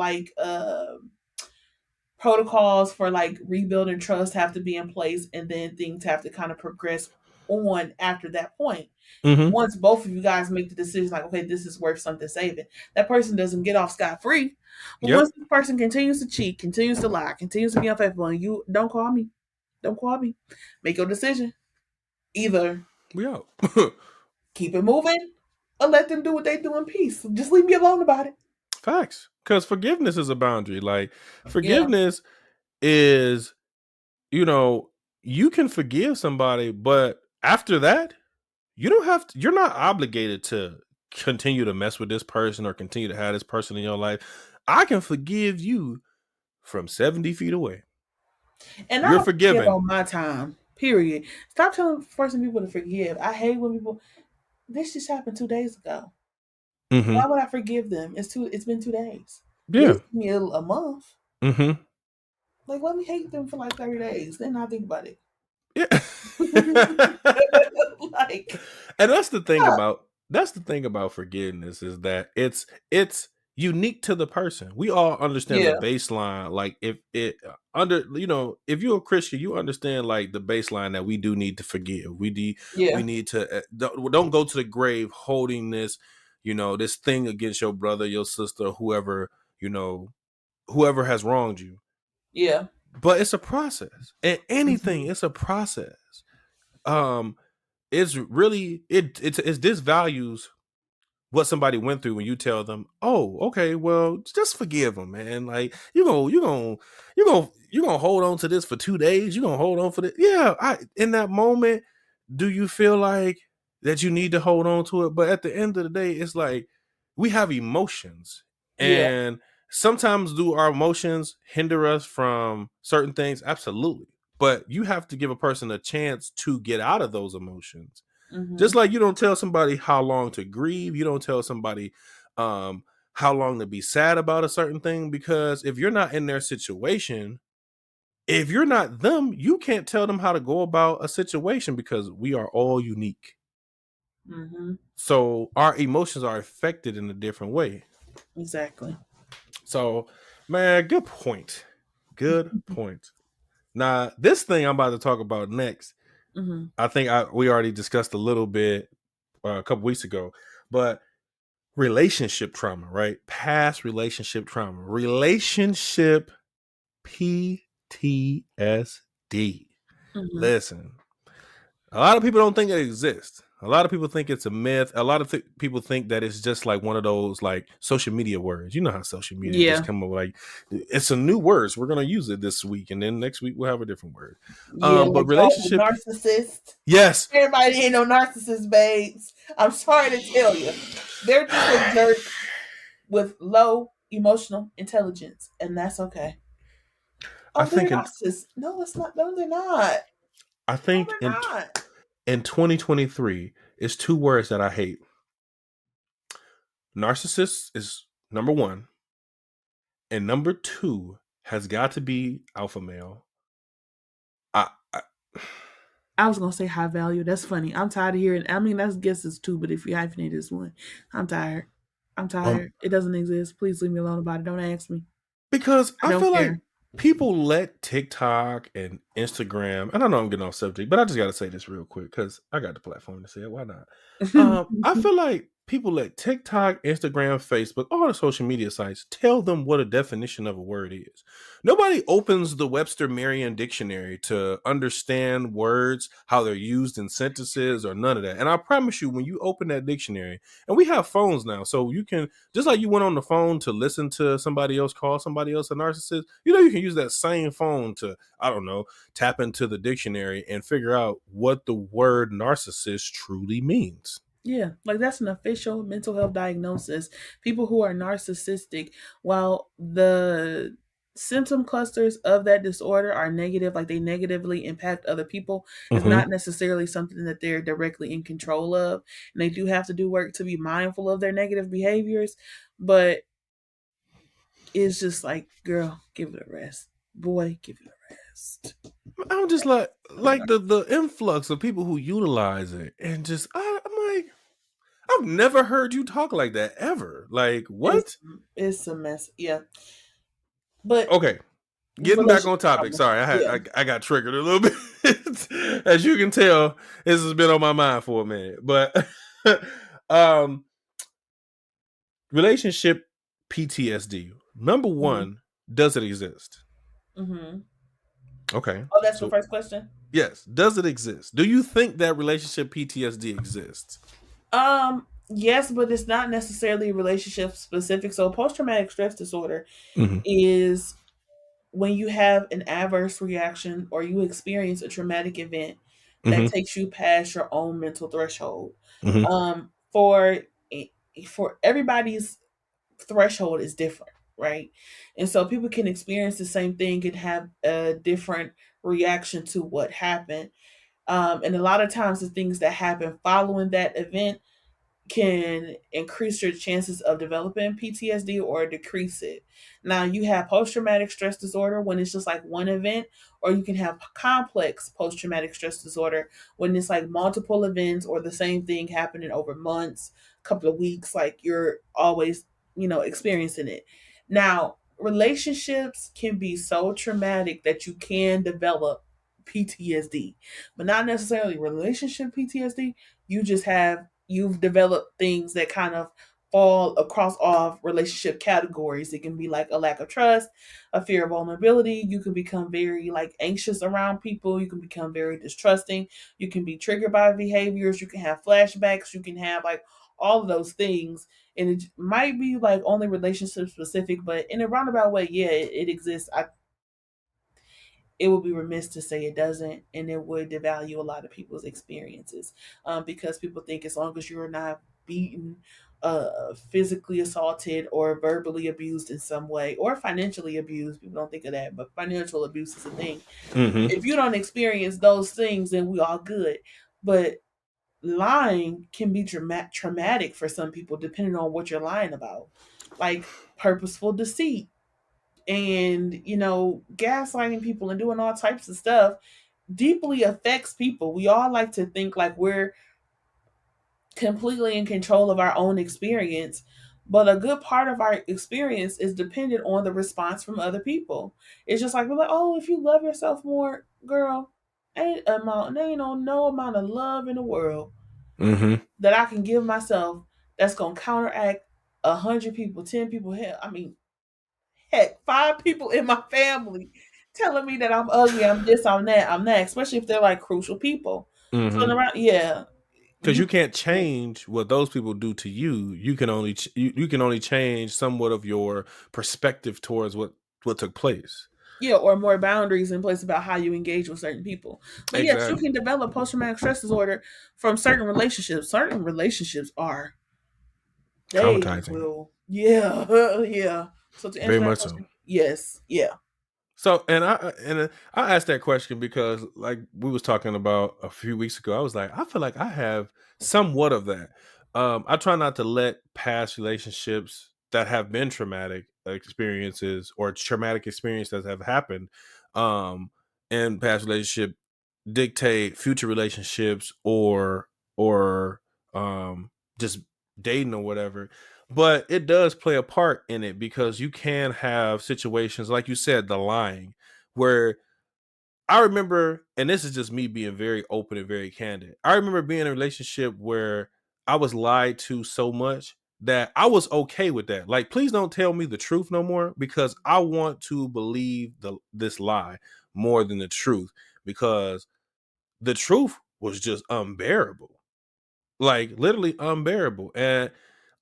Speaker 2: protocols for like rebuilding trust have to be in place, and then things have to kind of progress on after that point.
Speaker 1: Hmm.
Speaker 2: Once both of you guys make the decision, like, okay, this is worth something saving, that person doesn't get off scot free. But
Speaker 1: Yep.
Speaker 2: once this person continues to cheat, continues to lie, continues to be unfaithful, and you don't call me, make your decision. Either
Speaker 1: We out.
Speaker 2: keep it moving or let them do what they do in peace. Just leave me alone about it.
Speaker 1: Facts. Because forgiveness is a boundary. Like,
Speaker 2: Yeah.
Speaker 1: forgiveness is, you know, you can forgive somebody, but after that, you don't have to, you're not obligated to continue to mess with this person or continue to have this person in your life. I can forgive you from 70 feet away.
Speaker 2: And I
Speaker 1: You're
Speaker 2: don't forgive
Speaker 1: forgiven.
Speaker 2: on my time. Period. Stop forcing people to forgive. I hate when people. This just happened 2 days ago.
Speaker 1: Mm-hmm.
Speaker 2: Why would I forgive them? It's been 2 days. At
Speaker 1: Yeah.
Speaker 2: least give me a month.
Speaker 1: Mm-hmm.
Speaker 2: Like, let me hate them for like 30 days. Then I'll think about it.
Speaker 1: Yeah.
Speaker 2: Like,
Speaker 1: And
Speaker 2: stop.
Speaker 1: that's the thing about forgiveness is that it's unique to the person. We all understand the
Speaker 2: Yeah,
Speaker 1: baseline. Like if it under if you're a Christian, you understand like the baseline that we do need to forgive. We
Speaker 2: yeah,
Speaker 1: need to don't go to the grave holding this this thing against your brother, your sister, you know whoever has wronged you.
Speaker 2: yeah.
Speaker 1: But it's a process. And anything,
Speaker 2: Hmm.
Speaker 1: it's a process. Um it's really it's disvalues what somebody went through when you tell them, "Oh, okay, well, just forgive them, man. Like you gonna hold on to this for 2 days. You gonna hold on for this? Yeah. I in that moment, do you feel like that you need to hold on to it? But at the end of the day, it's like we have emotions,
Speaker 2: Yeah.
Speaker 1: and sometimes do our emotions hinder us from certain things? Absolutely. But you have to give a person a chance to get out of those emotions just
Speaker 2: Hmm.
Speaker 1: like you don't tell somebody how long to grieve, you don't tell somebody um, how long to be sad about a certain thing because if you're not in their situation, if you're not them, you can't tell them how to go about a situation because we are all unique.
Speaker 2: Hmm.
Speaker 1: So our emotions are affected in a different way.
Speaker 2: Exactly.
Speaker 1: So, man, good point. Good point. Now, this thing I'm about to talk about next,
Speaker 2: Hmm.
Speaker 1: I think we already discussed a little bit a couple weeks ago, but relationship trauma, right? Past relationship trauma, relationship PTSD.
Speaker 2: Hmm.
Speaker 1: Listen, a lot of people don't think it exists. A lot of people think it's a myth. A lot of people think that it's just like one of those like social media words. You know how social media just
Speaker 2: Yeah.
Speaker 1: come up with like it's a new word. So we're gonna use it this week, and then next week we'll have a different word.
Speaker 2: Yeah,
Speaker 1: But
Speaker 2: like y'all the
Speaker 1: relationship,
Speaker 2: narcissist.
Speaker 1: yes.
Speaker 2: Everybody ain't no narcissist, babes. I'm sorry to tell you. They're just a jerk with low emotional intelligence, and that's okay.
Speaker 1: I
Speaker 2: Oh, they're
Speaker 1: think in
Speaker 2: narcissists. No, it's not. No, they're not.
Speaker 1: I
Speaker 2: No,
Speaker 1: think
Speaker 2: they're not.
Speaker 1: in 2023 is two words that I hate. Narcissist is number one, and number two has got to be alpha male. I
Speaker 2: I was gonna say high value. That's funny. I'm tired of hearing. I mean, that's guesses too, but if you hyphenate this one, I'm tired. I'm
Speaker 1: um
Speaker 2: tired. It doesn't exist. Please leave me alone about it. Don't ask me.
Speaker 1: because
Speaker 2: I
Speaker 1: I
Speaker 2: don't
Speaker 1: feel like
Speaker 2: care.
Speaker 1: people let TikTok and Instagram, and I know I'm getting off subject, but I just got to say this real quick because I got the platform to say it. Why not? I feel like people let TikTok, Instagram, Facebook, all the social media sites tell them what a definition of a word is. Nobody opens the Webster Merriam dictionary to understand words, how they're used in sentences, or none of that. And I promise you, when you open that dictionary, and we have phones now, so you can just like you went on the phone to listen to somebody else call somebody else a narcissist, you can use that same phone to, I don't know, tap into the dictionary and figure out what the word narcissist truly means.
Speaker 2: Yeah, like that's an official mental health diagnosis. People who are narcissistic, while the symptom clusters of that disorder are negative, like they negatively impact other people, is
Speaker 1: Mm-hmm.
Speaker 2: not necessarily something that they're directly in control of. And they do have to do work to be mindful of their negative behaviors, but it's just like, girl, give it a rest. Boy, give it a rest.
Speaker 1: I'm just like the influx of people who utilize it and just I'm like I've never heard you talk like that ever. Like
Speaker 2: It's
Speaker 1: what?
Speaker 2: it's a mess. Yeah. But
Speaker 1: Okay, getting back
Speaker 2: relationship
Speaker 1: on topic.
Speaker 2: trauma.
Speaker 1: Sorry,
Speaker 2: Yeah.
Speaker 1: I got triggered a little bit. As you can tell, this has been on my mind for a minute. But um, relationship PTSD. Number
Speaker 2: Mm-hmm.
Speaker 1: one, does it exist?
Speaker 2: Mm-hmm.
Speaker 1: Okay,
Speaker 2: Oh, that's the
Speaker 1: so
Speaker 2: first question.
Speaker 1: yes, does it exist? Do you think that relationship PTSD exists?
Speaker 2: Yes, but it's not necessarily relationship specific. So post traumatic stress disorder
Speaker 1: Mm-hmm.
Speaker 2: is when you have an adverse reaction or you experience a traumatic event that
Speaker 1: Mm-hmm.
Speaker 2: takes you past your own mental threshold.
Speaker 1: Mm-hmm.
Speaker 2: For everybody's threshold is different, right? And so people can experience the same thing and have a different reaction to what happened. And a lot of times the things that happen following that event can increase your chances of developing PTSD or decrease it. Now, you have post traumatic stress disorder when it's just like one event, or you can have complex post traumatic stress disorder when it's like multiple events or the same thing happening over months, couple of weeks, like you're always, experiencing it. Now, relationships can be so traumatic that you can develop PTSD, but not necessarily relationship PTSD. You've developed things that kind of fall across all relationship categories. It can be like a lack of trust, a fear of vulnerability. You can become very like anxious around people. You can become very distrusting. You can be triggered by behaviors. You can have flashbacks. You can have like all of those things. And it might be like only relationship specific, but in a roundabout way, yeah, it exists. It would be remiss to say it doesn't, and it would devalue a lot of people's experiences, because people think as long as you're not beaten, physically assaulted, or verbally abused in some way, or financially abused, people don't think of that, but financial abuse is a thing.
Speaker 1: Mm-hmm.
Speaker 2: If you don't experience those things, then we all good. But lying can be traumatic for some people, depending on what you're lying about, like purposeful deceit and gaslighting people and doing all types of stuff deeply affects people. We all like to think like we're completely in control of our own experience, but a good part of our experience is dependent on the response from other people. It's just like we're like, oh, if you love yourself more, girl, ain't no amount of love in the world
Speaker 1: Mm-hmm.
Speaker 2: that I can give myself that's gonna counteract 100 people, 10 people. Hell, I mean, heck, 5 people in my family telling me that I'm ugly, I'm this, I'm that, I'm that, especially if they're like crucial people. So
Speaker 1: Mm-hmm.
Speaker 2: around, yeah,
Speaker 1: Because
Speaker 2: you
Speaker 1: you can't change what those people do to you. You can only you can only change somewhat of your perspective towards what took place.
Speaker 2: yeah, or more boundaries in place about how you engage with certain people. But yes, you
Speaker 1: Exactly.
Speaker 2: can develop post traumatic stress disorder from certain relationships. Certain relationships are they
Speaker 1: Traumatizing.
Speaker 2: will, yeah, yeah. So to
Speaker 1: Very
Speaker 2: answer that
Speaker 1: much so.
Speaker 2: question, yes, yeah,
Speaker 1: So, and I asked that question because, like we was talking about a few weeks ago, I was like, I feel like I have somewhat of that. I try not to let past relationships that have been traumatic experiences or traumatic experiences that have happened, um, in past relationship dictate future relationships or just dating or whatever. But it does play a part in it because you can have situations like you said, the lying, where I remember, and this is just me being very open and very candid. I remember being in a relationship where I was lied to so much that I was okay with that. Like, please don't tell me the truth no more because I want to believe this lie more than the truth because the truth was just unbearable, like literally unbearable. And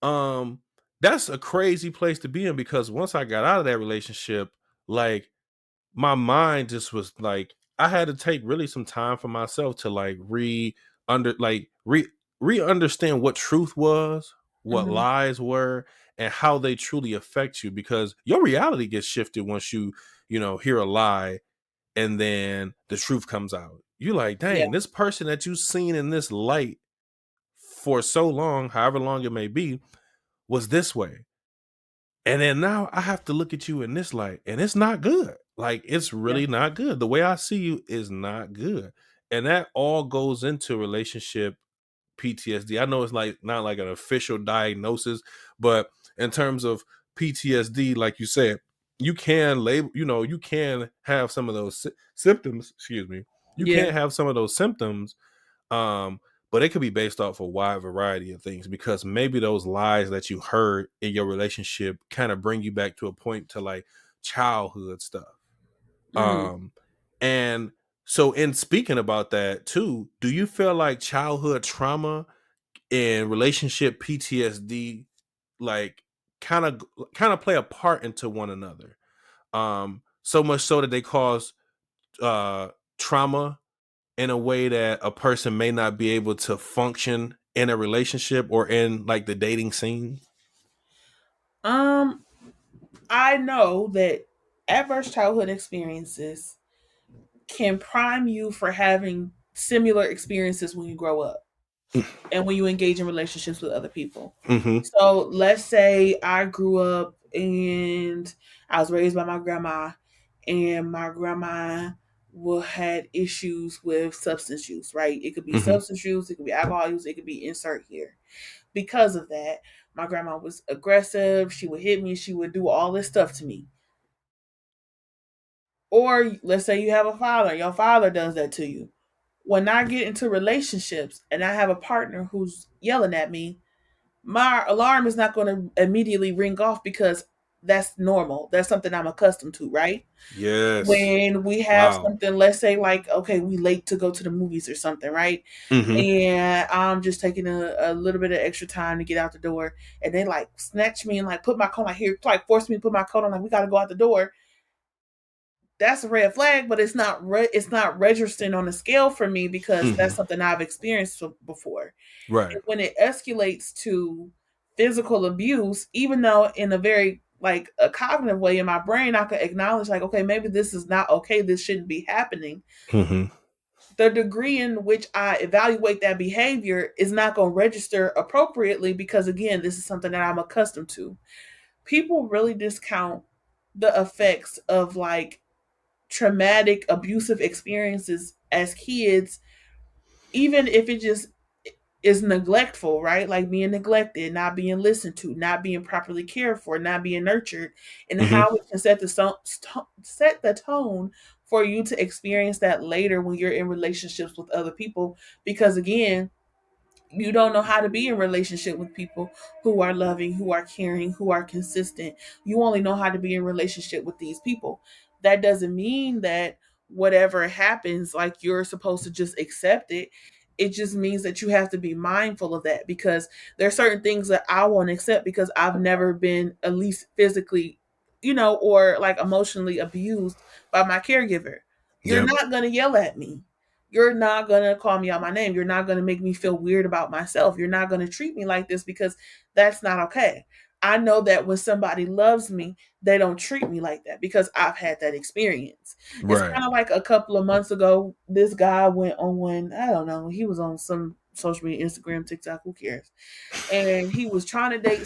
Speaker 1: um that's a crazy place to be in because once I got out of that relationship, like my mind just was like I had to take really some time for myself to like under like re understand what truth was, what
Speaker 2: hmm
Speaker 1: lies were, and how they truly affect you because your reality gets shifted once hear a lie and then the truth comes out. You like,
Speaker 2: yeah,
Speaker 1: dang, this person that you've seen in this light for so long, however long it may be, was this way. And then now I have to look at you in this light, and it's not good. Like, it's
Speaker 2: yeah,
Speaker 1: really not good. The way I see you is not good. And that all goes into relationship PTSD. I know it's like not like an official diagnosis, but in terms of PTSD, like you said, you can label, you can have some of those symptoms, excuse me. You
Speaker 2: yeah,
Speaker 1: can't have some of those symptoms, um, but it could be based off a wide variety of things because maybe those lies that you heard in your relationship kind of bring you back to a point to like childhood stuff.
Speaker 2: mm.
Speaker 1: Um, and so in speaking about that too, do you feel like childhood trauma and relationship PTSD like kind of play a part into one another? So much so that they cause trauma in a way that a person may not be able to function in a relationship or in like the dating scene?
Speaker 2: Um, I know that adverse childhood experiences can prime you for having similar experiences when you grow up and when you engage in relationships with other people.
Speaker 1: Mm-hmm.
Speaker 2: So let's say I grew up and I was raised by my grandma, and my grandma had issues with substance use, right? It could be
Speaker 1: Mm-hmm.
Speaker 2: substance use, it could be alcohol use, it could be insert here. Because of that, my grandma was aggressive. She would hit me. She would do all this stuff to me. Or let's say you have a father, your father does that to you. When I get into relationships and I have a partner who's yelling at me, my alarm is not going to immediately ring off because that's normal. That's something I'm accustomed to, right?
Speaker 1: Yes.
Speaker 2: When we have
Speaker 1: Wow.
Speaker 2: something, let's say like, okay, we late to go to the movies or something, right?
Speaker 1: Mm-hmm.
Speaker 2: And I'm just taking a little bit of extra time to get out the door, and they like snatch me and like put my coat like here, like force me to put my coat on, like we got to go out the door. That's a red flag, but it's not registering on the scale for me because
Speaker 1: Mm-hmm.
Speaker 2: that's something I've experienced before.
Speaker 1: Right.
Speaker 2: And when it escalates to physical abuse, even though in a very like a cognitive way in my brain, I can acknowledge like, okay, maybe this is not okay. This shouldn't be happening.
Speaker 1: Mm-hmm.
Speaker 2: The degree in which I evaluate that behavior is not going to register appropriately because again, this is something that I'm accustomed to. People really discount the effects of like traumatic abusive experiences as kids, even if it just is neglectful, right? Like being neglected, not being listened to, not being properly cared for, not being nurtured, and how
Speaker 1: Mm-hmm.
Speaker 2: it can set the tone for you to experience that later when you're in relationships with other people. Because again, you don't know how to be in relationship with people who are loving, who are caring, who are consistent. You only know how to be in relationship with these people. That doesn't mean that whatever happens, like you're supposed to just accept it. It just means that you have to be mindful of that because there are certain things that I won't accept because I've never been at least physically, or like emotionally abused by my caregiver. You're
Speaker 1: Yep.
Speaker 2: not going to yell at me. You're not going to call me out my name. You're not going to make me feel weird about myself. You're not going to treat me like this because that's not okay. I know that when somebody loves me, they don't treat me like that because I've had that experience. It's
Speaker 1: Right.
Speaker 2: kind of like a couple of months ago, this guy went on one, I don't know, he was on some social media, Instagram, TikTok, who cares? And he was trying to date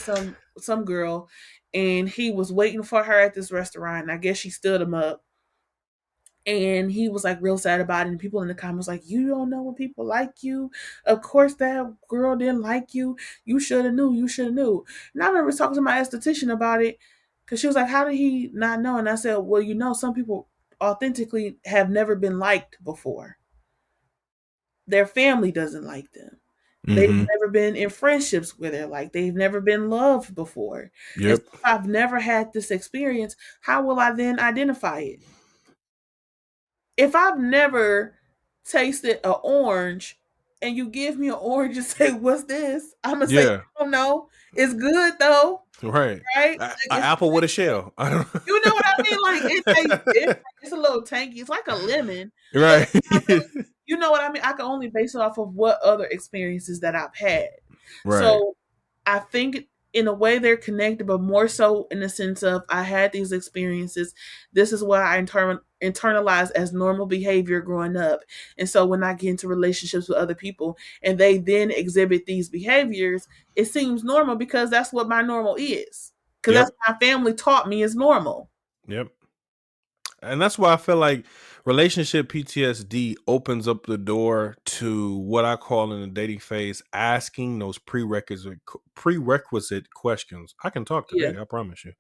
Speaker 2: some girl and he was waiting for her at this restaurant. And I guess she stood him up and he was like real sad about it. And people in the comments like, you don't know when people like you. Of course that girl didn't like you. You should have knew. You should have knew. And I remember talking to my esthetician about it because she was like, how did he not know? And I said, well, some people authentically have never been liked before. Their family doesn't like them. They've
Speaker 1: Mm-hmm.
Speaker 2: never been in friendships where they're like, they've never been loved before. And
Speaker 1: Yep.
Speaker 2: so if I've never had this experience, how will I then identify it? If I've never tasted an orange and you give me an orange and say, "What's this?" I'm gonna say,
Speaker 1: Yeah.
Speaker 2: "I don't know. It's good though,
Speaker 1: Right.
Speaker 2: right?
Speaker 1: A
Speaker 2: Like it's
Speaker 1: apple with a shell. I don't.
Speaker 2: you know what I mean? Like it tastes different. It's a little tangy. It's like a lemon, but
Speaker 1: Right.
Speaker 2: it's not really. You know what I mean? I can only base it off of what other experiences that I've had.
Speaker 1: Right.
Speaker 2: So I think in a way they're connected, but more so in the sense of I had these experiences. This is what I internalized as normal behavior growing up. And so when I get into relationships with other people and they then exhibit these behaviors, it seems normal because that's what my normal is. Because that's
Speaker 1: Yep.
Speaker 2: what my family taught me is normal.
Speaker 1: Yep. And that's why I feel like relationship PTSD opens up the door to what I call in the dating phase asking those prerequisite questions. I can talk
Speaker 2: Yeah.
Speaker 1: today, I promise you.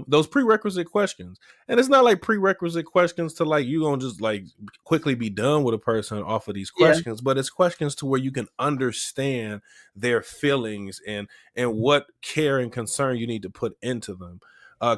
Speaker 1: Those prerequisite questions. And it's not like prerequisite questions to like you gonna just like quickly be done with a person off of these
Speaker 2: Yeah.
Speaker 1: questions, but it's questions to where you can understand their feelings and what care and concern you need to put into them.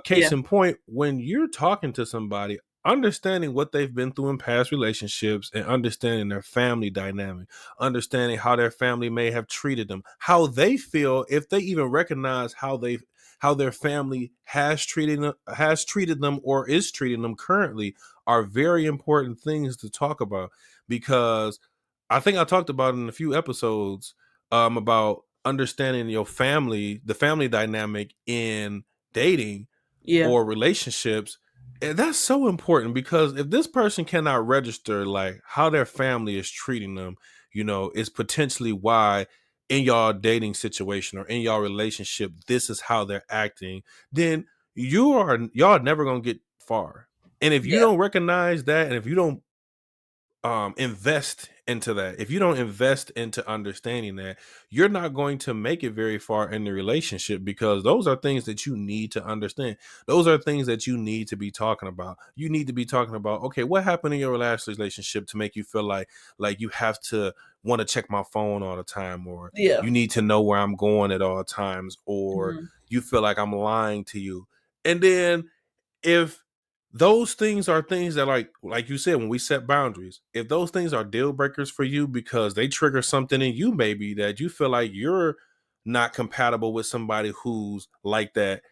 Speaker 1: Case
Speaker 2: Yeah.
Speaker 1: in point, when you're talking to somebody, understanding what they've been through in past relationships and understanding their family dynamic, understanding how their family may have treated them, how they feel, if they even recognize how their family has treated them or is treating them currently, are very important things to talk about. Because I think I talked about in a few episodes about understanding your family, the family dynamic in dating
Speaker 2: Yeah.
Speaker 1: or relationships. And that's so important because if this person cannot register like how their family is treating them, is potentially why in y'all dating situation or in y'all relationship, this is how they're acting, then y'all never gonna get far. And if you
Speaker 2: Yeah.
Speaker 1: don't recognize that, and if you don't invest into that, if you don't invest into understanding that, you're not going to make it very far in the relationship, because those are things that you need to understand. Those are things that you need to be talking about. You need to be talking about, okay, what happened in your last relationship to make you feel like you have to want to check my phone all the time, or
Speaker 2: Yeah.
Speaker 1: you need to know where I'm going at all times, or
Speaker 2: Mm-hmm.
Speaker 1: you feel like I'm lying to you. And then if those things are things that, like you said, when we set boundaries, if those things are deal breakers for you because they trigger something in you, maybe that you feel like you're not compatible with somebody who's like that,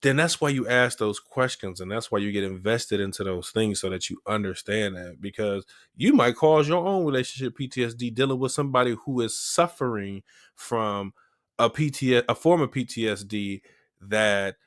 Speaker 1: then that's why you ask those questions, and that's why you get invested into those things, so that you understand that, because you might cause your own relationship PTSD dealing with somebody who is suffering from a form of PTSD that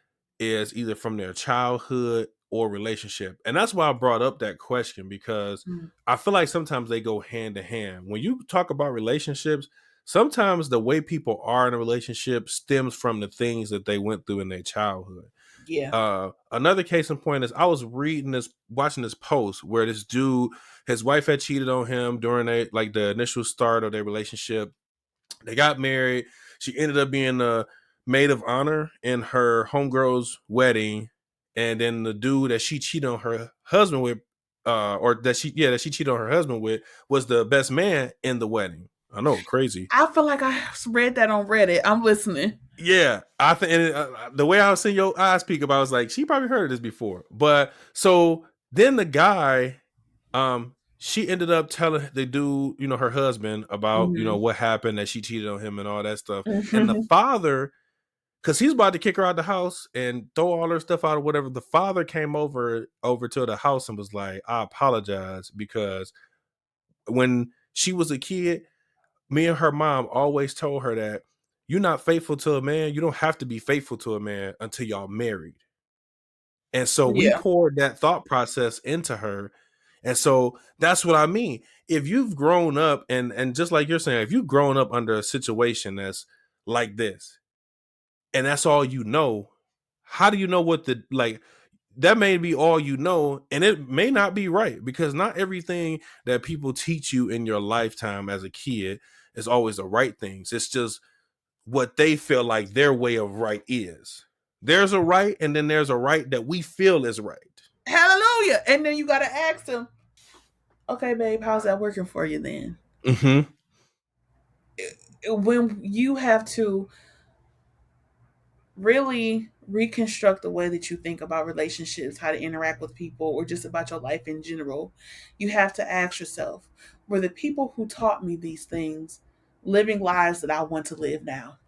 Speaker 1: is either from their childhood or relationship. And that's why I brought up that question, because
Speaker 2: Mm-hmm.
Speaker 1: I feel like sometimes they go hand to hand. When you talk about relationships, sometimes the way people are in a relationship stems from the things that they went through in their childhood.
Speaker 2: Yeah.
Speaker 1: Another case in point is, I was watching this post where this dude, his wife had cheated on him during the initial start of their relationship. They got married. She ended up being a maid of honor in her homegirl's wedding, and then the dude that she cheated on her husband with, or that she cheated on her husband with, was the best man in the wedding. I know, crazy.
Speaker 2: I feel like I read that on Reddit. I'm listening.
Speaker 1: Yeah, I think the way I was seeing your eyes peek about, I was like, she probably heard of this before. But so then the guy, she ended up telling the dude, her husband, about
Speaker 2: Mm-hmm.
Speaker 1: what happened, that she cheated on him and all that stuff. And the
Speaker 2: Mm-hmm.
Speaker 1: father, because he's about to kick her out the house and throw all her stuff out or whatever, the father came over to the house and was like, I apologize, because when she was a kid, me and her mom always told her that you're not faithful to a man. You don't have to be faithful to a man until y'all married. And so we
Speaker 2: Yeah.
Speaker 1: poured that thought process into her. And so that's what I mean. If you've grown up, and just like you're saying, if you've grown up under a situation that's like this, and that's all you know, how do you know what the like that may be all you know, and it may not be right, because not everything that people teach you in your lifetime as a kid is always the right things. It's just what they feel like their way of right is. There's a right, and then there's a right that we feel is right.
Speaker 2: Hallelujah. And then you got to ask them, okay, babe, how's that working for you then?
Speaker 1: Mm-hmm.
Speaker 2: When you have to really reconstruct the way that you think about relationships, how to interact with people, or just about your life in general, you have to ask yourself, were the people who taught me these things living lives that I want to live now?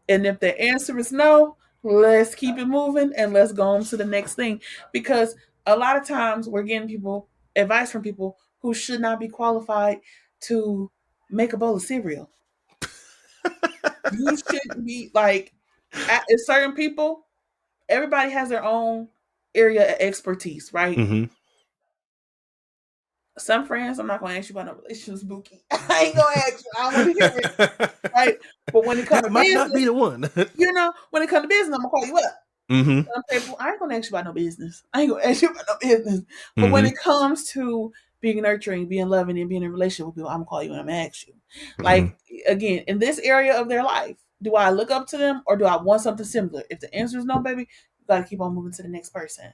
Speaker 2: And if the answer is no, let's keep it moving and let's go on to the next thing. Because a lot of times we're getting people advice from people who should not be qualified to make a bowl of cereal. You shouldn't be like, at certain people, everybody has their own area of expertise, right?
Speaker 1: Mm-hmm.
Speaker 2: Some friends, I'm not going to ask you about no relationships, Bookie. I ain't going to ask you. I don't want to hear it, right? But when it comes
Speaker 1: That
Speaker 2: to
Speaker 1: might not be
Speaker 2: business,
Speaker 1: the one.
Speaker 2: when it comes to business, I'm going to call you up.
Speaker 1: Mm-hmm.
Speaker 2: Some people, I ain't gonna ask you about no business. I ain't gonna ask you about no business. But when
Speaker 1: Mm-hmm.
Speaker 2: it comes to being nurturing, being loving, and being in a relationship with people, I'm gonna call you and I'm gonna ask you.
Speaker 1: Mm-hmm.
Speaker 2: Like, again, in this area of their life, do I look up to them or do I want something similar? If the answer is no, baby, you gotta keep on moving to the next person.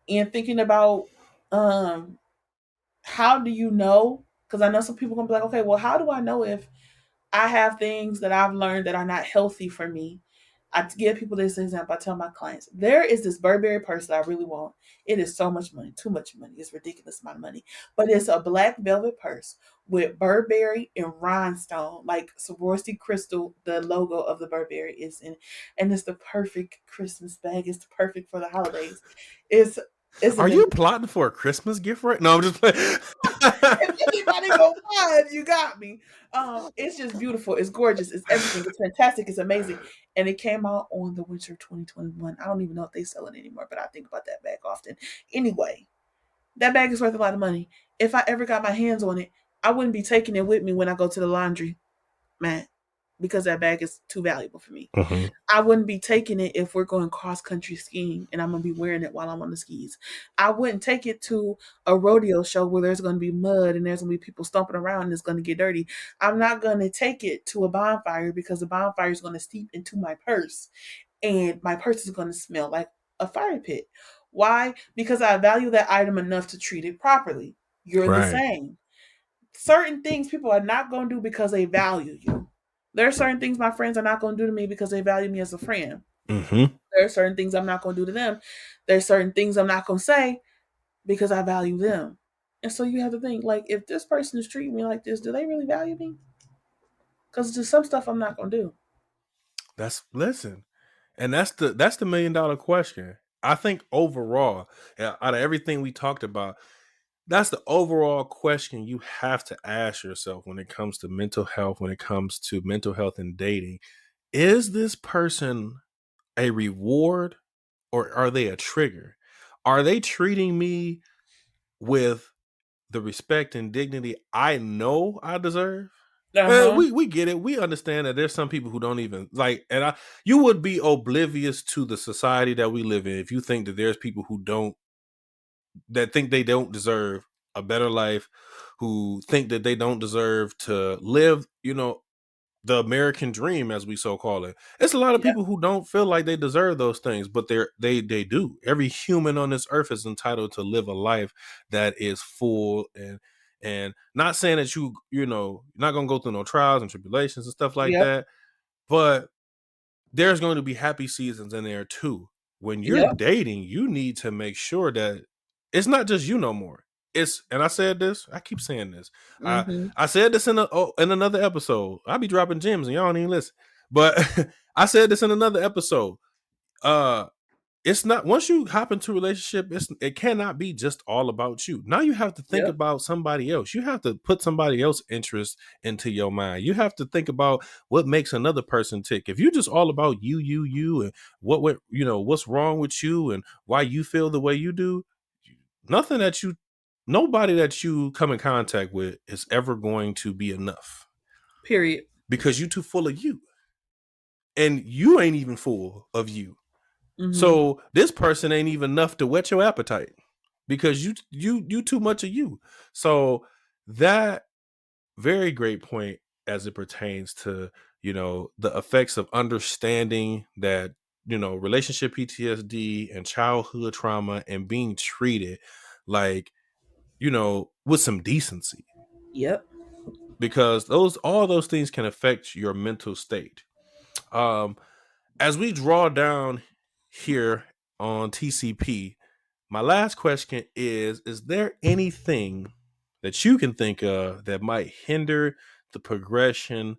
Speaker 2: And thinking about how do you know? Because I know some people gonna be like, okay, well, how do I know if I have things that I've learned that are not healthy for me? I give people this example. I tell my clients, there is this Burberry purse that I really want. It is so much money, too much money. It's a ridiculous amount of money. But it's a black velvet purse with Burberry and rhinestone, like Swarovski crystal. The logo of the Burberry is in, and it's the perfect Christmas bag. It's perfect for the holidays. It's it's
Speaker 1: Are you
Speaker 2: amazing.
Speaker 1: plotting for a Christmas gift right? No, I'm just playing.
Speaker 2: If anybody gonna buy it, you got me. It's just beautiful. It's gorgeous. It's everything. It's fantastic. It's amazing. And it came out on the winter of 2021. I don't even know if they sell it anymore, but I think about that bag often. Anyway, that bag is worth a lot of money. If I ever got my hands on it, I wouldn't be taking it with me when I go to the laundry, man, because that bag is too valuable for me.
Speaker 1: Mm-hmm.
Speaker 2: I wouldn't be taking it if we're going cross country skiing and I'm gonna be wearing it while I'm on the skis. I wouldn't take it to a rodeo show where there's gonna be mud and there's gonna be people stomping around and it's gonna get dirty. I'm not gonna take it to a bonfire because the bonfire is gonna steep into my purse and my purse is gonna smell like a fire pit. Why? Because I value that item enough to treat it properly. You're the
Speaker 1: Right.
Speaker 2: same. Certain things people are not gonna do because they value you. There are certain things my friends are not going to do to me because they value me as a friend.
Speaker 1: Mm-hmm.
Speaker 2: There are certain things I'm not going to do to them. There's certain things I'm not going to say because I value them. And so you have to think, like, if this person is treating me like this, do they really value me? Because there's some stuff I'm not going to do.
Speaker 1: Listen, and that's the $1 million question. I think overall, out of everything we talked about, that's the overall question you have to ask yourself when it comes to mental health, when it comes to mental health and dating. Is this person a reward or are they a trigger? Are they treating me with the respect and dignity I know I deserve?
Speaker 2: Uh-huh.
Speaker 1: We get it. We understand that there's some people who don't even like, and you would be oblivious to the society that we live in if you think that there's people that think they don't deserve a better life, who think that they don't deserve to live, the American dream, as we so call it. It's a lot of
Speaker 2: Yeah.
Speaker 1: people who don't feel like they deserve those things, but they do. Every human on this earth is entitled to live a life that is full and not saying that you're not gonna go through no trials and tribulations and stuff like
Speaker 2: Yep.
Speaker 1: that, but there's going to be happy seasons in there too. When you're
Speaker 2: Yep.
Speaker 1: dating, you need to make sure that it's not just you no more. And I said this, I keep saying this.
Speaker 2: Mm-hmm.
Speaker 1: I said this in another episode. I'll be dropping gems and y'all don't even listen. But I said this in another episode. Uh it's not, once you hop into a relationship, it cannot be just all about you. Now you have to think
Speaker 2: Yep.
Speaker 1: about somebody else. You have to put somebody else's interest into your mind. You have to think about what makes another person tick. If you're just all about you, and what's wrong with you and why you feel the way you do, nothing that you nobody that you come in contact with is ever going to be enough,
Speaker 2: Period.
Speaker 1: because you're too full of you and you ain't even full of you.
Speaker 2: Mm-hmm.
Speaker 1: So this person ain't even enough to whet your appetite because you too much of you. So that very great point as it pertains to, the effects of understanding that, relationship PTSD and childhood trauma and being treated like, with some decency,
Speaker 2: Yep.
Speaker 1: because all those things can affect your mental state. Um, as we draw down here on TCP, my last question is there anything that you can think of that might hinder the progression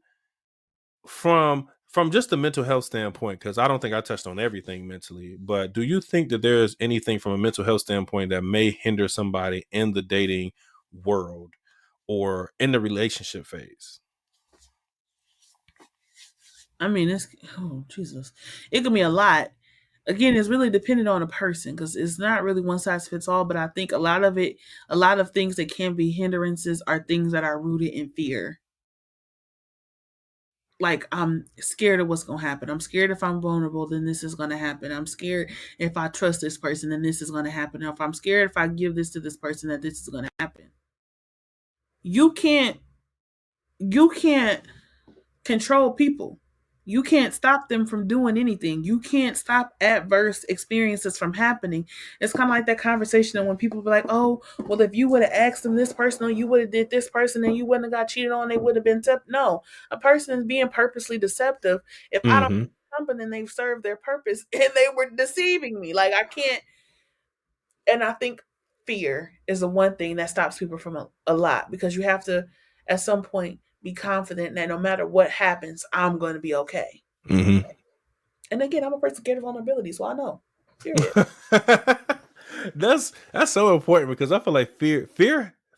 Speaker 1: from just the mental health standpoint? Because I don't think I touched on everything mentally, but do you think that there's anything from a mental health standpoint that may hinder somebody in the dating world or in the relationship phase?
Speaker 2: I mean, oh Jesus, it could be a lot. Again, it's really dependent on a person because it's not really one size fits all. But I think a lot of things that can be hindrances are things that are rooted in fear. Like, I'm scared of what's gonna happen. I'm scared if I'm vulnerable, then this is gonna happen. I'm scared if I trust this person, then this is gonna happen. Or if I'm scared if I give this to this person, that this is gonna happen. You can't you can't control people. You can't stop them from doing anything. You can't stop adverse experiences from happening. It's kind of like that conversation of when people be like, "Oh, well, if you would have asked them this person, or you would have did this person, and you wouldn't have got cheated on, they would have been tough." No, a person is being purposely deceptive. If I don't
Speaker 1: Mm-hmm.
Speaker 2: do something, then they've served their purpose, and they were deceiving me. Like, I can't. And I think fear is the one thing that stops people from a lot, because you have to, at some point, be confident that no matter what happens, I'm going to be okay.
Speaker 1: Mm-hmm.
Speaker 2: And again, I'm a person scared of vulnerability, so I know. Period.
Speaker 1: that's so important because I feel like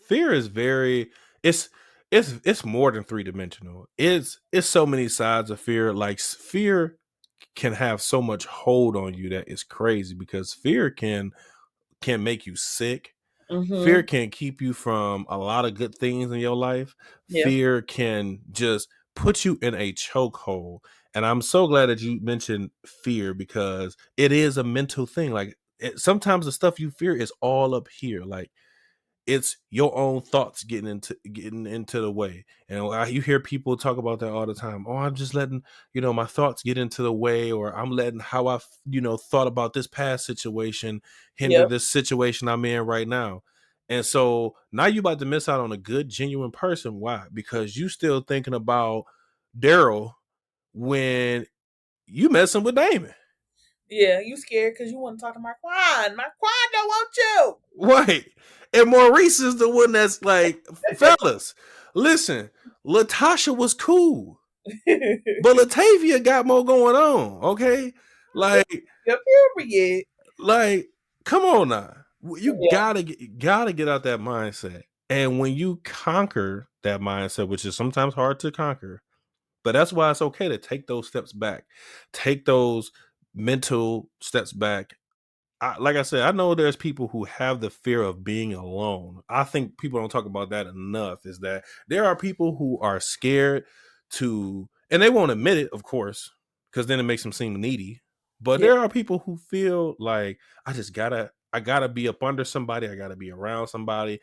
Speaker 1: fear is very it's it's more than three dimensional. It's so many sides of fear. Like fear can have so much hold on you that is crazy because fear can make you sick. Fear
Speaker 2: Mm-hmm.
Speaker 1: can keep you from a lot of good things in your life.
Speaker 2: Yeah.
Speaker 1: Fear can just put you in a chokehold. And I'm so glad that you mentioned fear because it is a mental thing. Like sometimes the stuff you fear is all up here. Like it's your own thoughts getting into the way. And you hear people talk about that all the time. Oh, I'm just letting my thoughts get into the way, or I'm letting how I thought about this past situation hinder
Speaker 2: Yeah.
Speaker 1: this situation I'm in right now. And so now you about to miss out on a good genuine person. Why? Because you still thinking about Daryl when you messing with Damon.
Speaker 2: Yeah. You scared because you want to talk to Marquand. Marquand don't want you.
Speaker 1: Right. And Maurice is the one that's like, fellas, listen, Latasha was cool, but Latavia got more going on. Okay. Like,
Speaker 2: Your period.
Speaker 1: like, come on now. You
Speaker 2: Yeah.
Speaker 1: gotta get out that mindset. And when you conquer that mindset, which is sometimes hard to conquer, but that's why it's okay to take those steps back, take those mental steps back. Like I said, I know there's people who have the fear of being alone. I think people don't talk about that enough. Is that there are people who are scared to, and they won't admit it, of course, because then it makes them seem needy. But
Speaker 2: Yeah.
Speaker 1: there are people who feel like I gotta be up under somebody. I gotta be around somebody.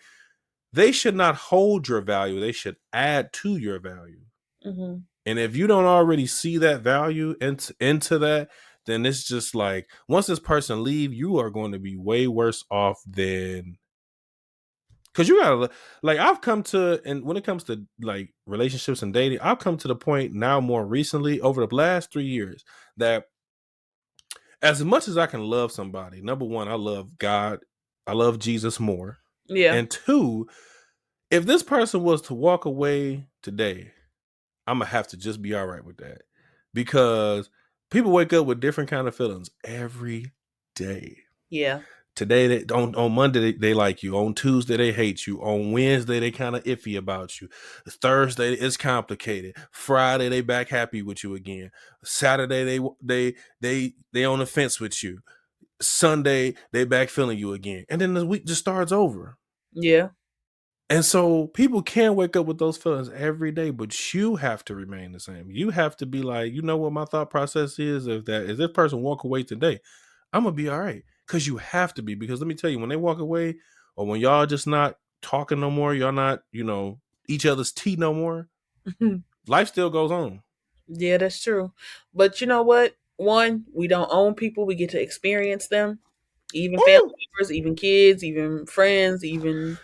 Speaker 1: They should not hold your value. They should add to your value.
Speaker 2: Mm-hmm.
Speaker 1: And if you don't already see that value into that, then it's just like once this person leave, you are going to be way worse off than because you gotta like I've come to and when it comes to like relationships and dating, I've come to the point now more recently over the last 3 years that as much as I can love somebody, number one, I love God, I love Jesus more.
Speaker 2: Yeah.
Speaker 1: And two, if this person was to walk away today, I'm gonna have to just be all right with that because people wake up with different kind of feelings every day.
Speaker 2: Yeah.
Speaker 1: Today, on Monday they like you. On Tuesday they hate you. On Wednesday they kind of iffy about you. Thursday it's complicated. Friday they back happy with you again. Saturday they on the fence with you. Sunday they back feeling you again, and then the week just starts over.
Speaker 2: Yeah.
Speaker 1: And so people can wake up with those feelings every day, but you have to remain the same. You have to be like, you know what my thought process is if this person walk away today, I'm gonna be all right. Cause you have to be, because let me tell you, when they walk away or when y'all just not talking no more, y'all not, each other's tea no more, life still goes on.
Speaker 2: Yeah, that's true. But you know what? One, we don't own people. We get to experience them. Even family
Speaker 1: Ooh,
Speaker 2: members, even kids, even friends, even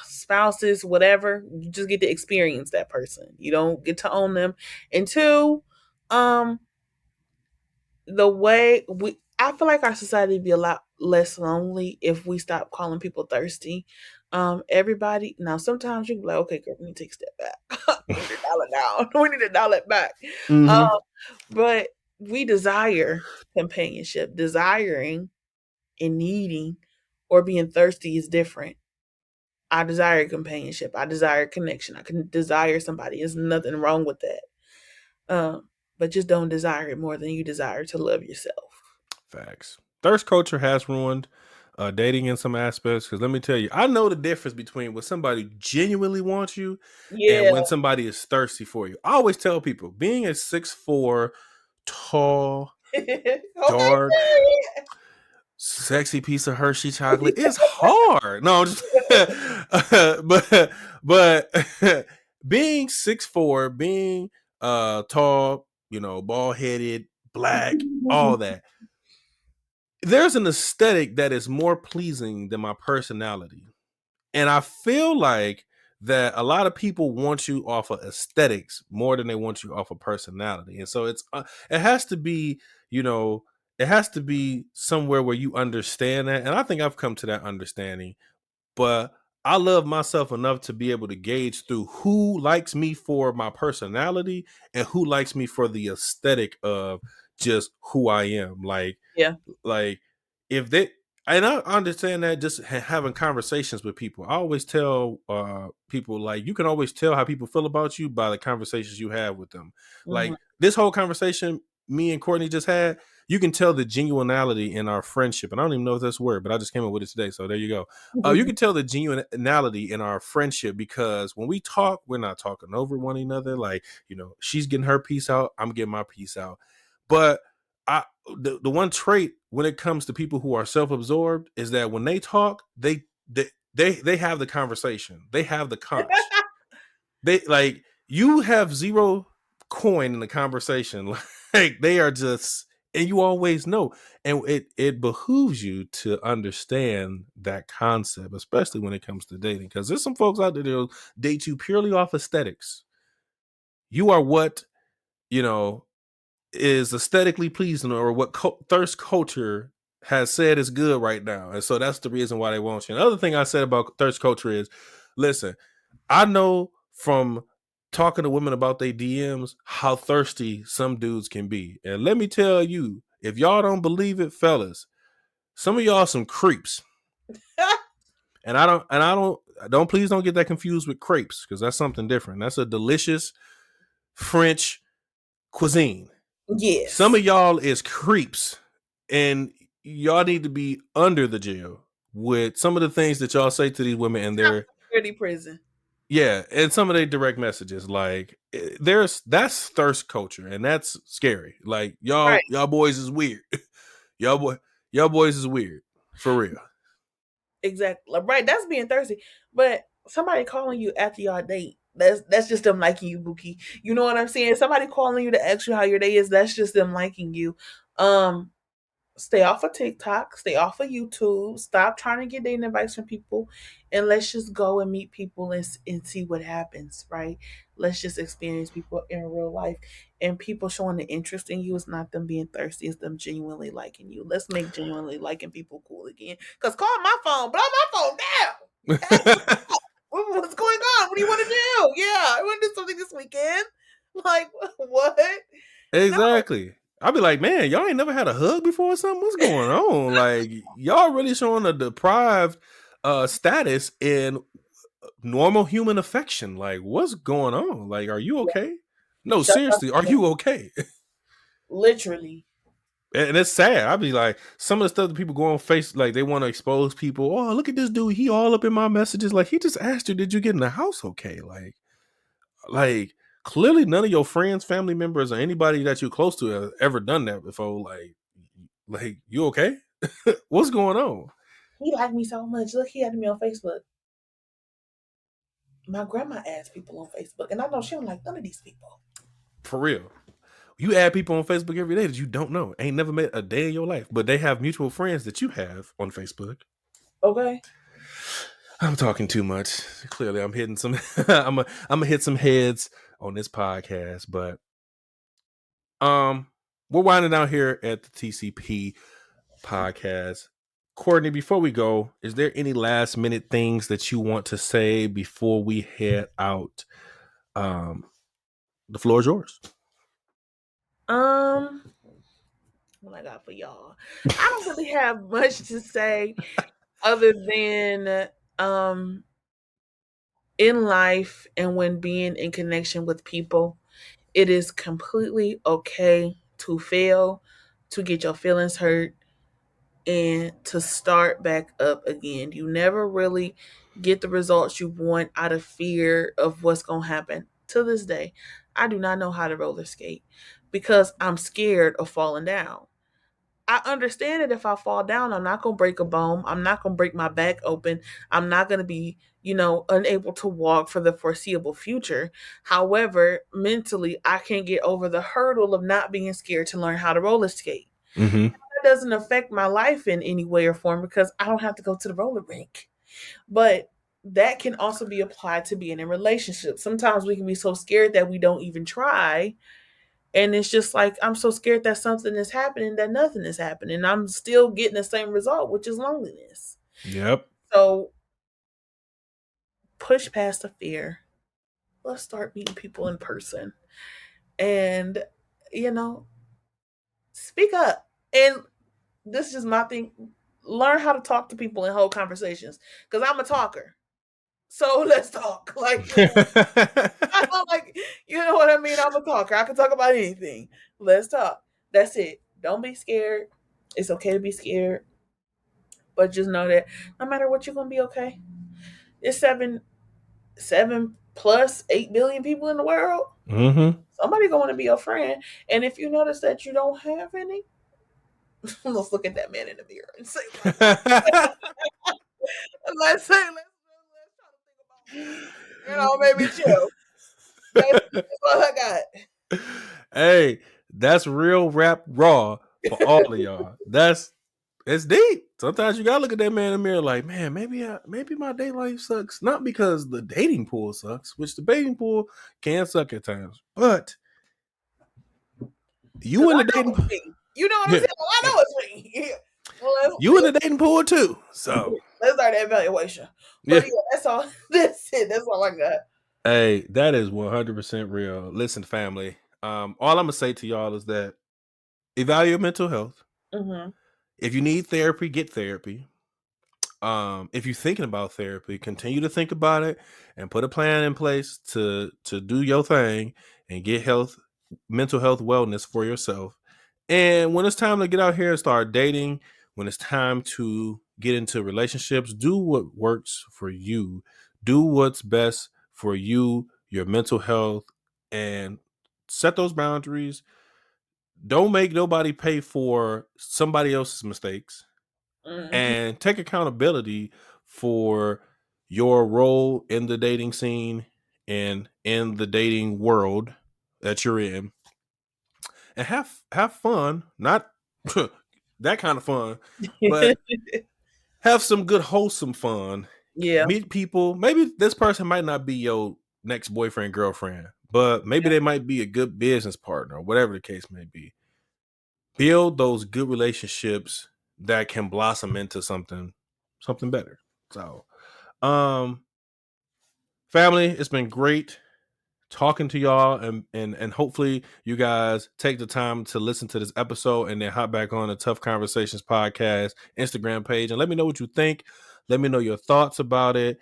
Speaker 2: spouses, whatever. You just get to experience that person. You don't get to own them. And two, um, the way we I feel like our society would be a lot less lonely if we stop calling people thirsty. Everybody now sometimes you can be like, okay, girl, we need to take a step back. We need to dial it down. We need to dial it back.
Speaker 1: mm-hmm.
Speaker 2: But we desire companionship. Desiring and needing or being thirsty is different. I desire companionship. I desire connection. I can desire somebody. There's nothing wrong with that. But just don't desire it more than you desire to love yourself.
Speaker 1: Facts. Thirst culture has ruined dating in some aspects. Because let me tell you, I know the difference between when somebody genuinely wants you and
Speaker 2: Yeah.
Speaker 1: when somebody is thirsty for you. I always tell people, being a 6'4", tall,
Speaker 2: Okay,
Speaker 1: dark,
Speaker 2: period.
Speaker 1: sexy piece of Hershey chocolate is hard. No, I'm just but being 6'4", being tall, bald headed, black, all that, there's an aesthetic that is more pleasing than my personality. And I feel like that a lot of people want you off of aesthetics more than they want you off of personality. And so it has to be, you know, it has to be somewhere where you understand that. And I think I've come to that understanding. But I love myself enough to be able to gauge through who likes me for my personality and who likes me for the aesthetic of just who I am.
Speaker 2: Yeah.
Speaker 1: Like if they And I understand that just having conversations with people. I always tell people, like, you can always tell how people feel about you by the conversations you have with them.
Speaker 2: Mm-hmm.
Speaker 1: Like this whole conversation me and Courtney just had, you can tell the genuinity in our friendship. And I don't even know if that's a word, but I just came up with it today. So there you go. You can tell the genuinity in our friendship because when we talk, we're not talking over one another. Like, she's getting her piece out, I'm getting my piece out. But I the one trait when it comes to people who are self-absorbed is that when they talk, they have the conversation. They have the conch. They like you have zero coin in the conversation. Like they are just, and you always know. And it behooves you to understand that concept, especially when it comes to dating. Because there's some folks out there that'll date you purely off aesthetics. You are what, you know, is aesthetically pleasing or what thirst culture has said is good right now. And so that's the reason why they want you. Another thing I said about thirst culture is, listen, I know from talking to women about their DMs how thirsty some dudes can be. And let me tell you, if y'all don't believe it, fellas, some of y'all some creeps. And I don't please don't get that confused with crepes because that's something different. That's a delicious French cuisine. Some
Speaker 2: Yes.
Speaker 1: of y'all is creeps, and y'all need to be under the jail with some of the things that y'all say to these women and
Speaker 2: Top
Speaker 1: their,
Speaker 2: security prison.
Speaker 1: yeah, and some of their direct messages. Like that's thirst culture, and that's scary. Like
Speaker 2: Right.
Speaker 1: y'all boys is weird. y'all boy y'all boys is weird for real.
Speaker 2: Exactly. Right. That's being thirsty. But somebody calling you after your date, that's just them liking you, Bookie. You know what I'm saying? Somebody calling you to ask you how your day is, that's just them liking you. Um, Stay off of TikTok, stay off of YouTube, stop trying to get dating advice from people, and let's just go and meet people and see what happens, right? Let's just experience people in real life. And people showing the interest in you is not them being thirsty, it's them genuinely liking you. Let's make genuinely liking people cool again. Because call my phone, blow my phone down. Hey, what's going on? What do you want to do? Yeah, I want to do something this weekend. Like, what? No.
Speaker 1: Exactly. I'll be like, man, y'all ain't never had a hug before or something? What's going on? Like, y'all really showing a deprived status in normal human affection. Like, what's going on? Like, are you okay? No,
Speaker 2: Shut up.
Speaker 1: seriously, are you okay?
Speaker 2: Literally.
Speaker 1: And it's sad. I'd be like, some of the stuff that people go on face, like they want to expose people. Oh, look at this dude. He all up in my messages. Like, he just asked you, did you get in the house okay? Like clearly none of your friends, family members, or anybody that you're close to have ever done that before. Like you okay? What's going on?
Speaker 2: He liked me so much. Look, he added me on Facebook. My grandma adds people on Facebook, and I know she don't like none of these people.
Speaker 1: For real. You add people on Facebook every day that you don't know, ain't never met a day in your life, but they have mutual friends that you have on Facebook.
Speaker 2: Okay.
Speaker 1: I'm talking too much. Clearly, I'm hitting some. I'm gonna hit some heads on this podcast, but we're winding down here at the TCP podcast. Courtney, before we go, is there any last minute things that you want to say before we head out? Um, the floor is yours.
Speaker 2: Um, what I got for y'all? I don't really have much to say other than in life and when being in connection with people, it is completely okay to fail, to get your feelings hurt, and to start back up again. You never really get the results you want out of fear of what's going to happen. To this day, I do not know how to roller skate because I'm scared of falling down. I understand that if I fall down, I'm not going to break a bone. I'm not going to break my back open. I'm not going to be, unable to walk for the foreseeable future. However, mentally, I can't get over the hurdle of not being scared to learn how to roller skate.
Speaker 1: Mm-hmm.
Speaker 2: That doesn't affect my life in any way or form because I don't have to go to the roller rink. But that can also be applied to being in relationships. Sometimes we can be so scared that we don't even try. And it's just like, I'm so scared that something is happening that nothing is happening. I'm still getting the same result, which is loneliness.
Speaker 1: Yep.
Speaker 2: So push past the fear. Let's start meeting people in person. And, you know, speak up. And this is my thing. learn how to talk to people and hold conversations. Because I'm a talker. So let's talk. Like, like, you know what I mean? I'm a talker. I can talk about anything. Let's talk. That's it. Don't be scared. It's okay to be scared. But just know that no matter what, you're gonna be okay. There's seven plus 8 billion people in the world.
Speaker 1: Mm-hmm.
Speaker 2: Somebody gonna want to be your friend. And if you notice that you don't have any, let's look at that man in the mirror and say, let's try to think about, maybe chill. That's all I got.
Speaker 1: Hey, that's real rap raw for all of y'all. It's deep. Sometimes you gotta look at that man in the mirror like, man, maybe my dating life sucks. Not because the dating pool sucks, which the dating pool can suck at times, but you in the dating pool.
Speaker 2: You know what I'm saying? Well, I know it's me. Yeah. Well,
Speaker 1: you in the dating pool too. So
Speaker 2: let's start the evaluation. But yeah, that's all. That's it. That's all I got.
Speaker 1: Hey, that is 100% real. Listen, family. All I'm gonna say to y'all is that evaluate your mental health.
Speaker 2: Mm-hmm.
Speaker 1: If you need therapy, get therapy. If you're thinking about therapy, continue to think about it and put a plan in place to do your thing and get mental health wellness for yourself. And when it's time to get out here and start dating, when it's time to get into relationships, do what works for you. Do what's best for you, your mental health, and set those boundaries. Don't make nobody pay for somebody else's mistakes.
Speaker 2: Mm-hmm.
Speaker 1: And take accountability for your role in the dating scene and in the dating world that you're in. And have fun, not that kind of fun, but have some good wholesome fun.
Speaker 2: Yeah.
Speaker 1: Meet people. Maybe this person might not be your next boyfriend, girlfriend, but maybe they might be a good business partner, whatever the case may be. Build those good relationships that can blossom into something better. So, family, it's been great talking to y'all, and hopefully you guys take the time to listen to this episode and then hop back on the Tough Conversations podcast Instagram page and let me know what you think. Let me know your thoughts about it.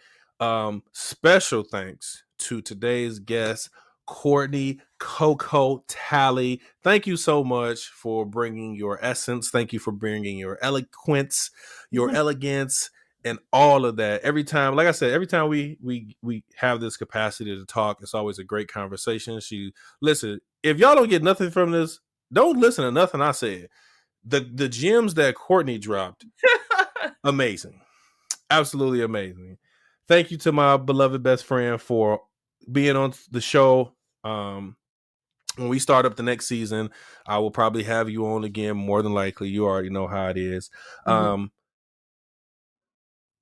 Speaker 1: Special thanks to today's guest, Courtney Coco Tally. Thank you so much for bringing your essence. Thank you for bringing your eloquence, your elegance, and all of that. Every time, like I said, every time we have this capacity to talk, it's always a great conversation. Listen, if y'all don't get nothing from this, don't listen to nothing I said. The gems that Courtney dropped, amazing. Absolutely amazing. Thank you to my beloved best friend for being on the show. When we start up the next season, I will probably have you on again, more than likely. You already know how it is. Mm-hmm.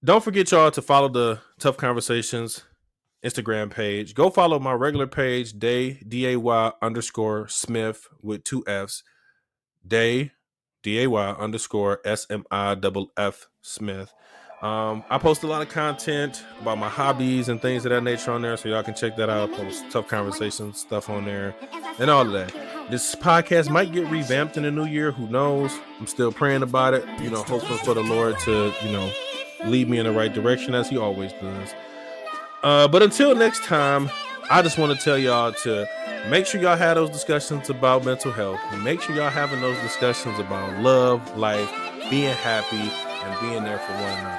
Speaker 1: Don't forget, y'all, to follow the Tough Conversations Instagram page. Go follow my regular page, Day_Smith with 2 F's. Day, DAY_SMIFF Smith. I post a lot of content about my hobbies and things of that nature on there, so y'all can check that out. I post Tough Conversations stuff on there and all of that. This podcast might get revamped in the new year. Who knows? I'm still praying about it. Hoping for the Lord to, lead me in the right direction as he always does. But until next time, I just want to tell y'all to make sure y'all have those discussions about mental health. And make sure y'all having those discussions about love, life, being happy, and being there for one another.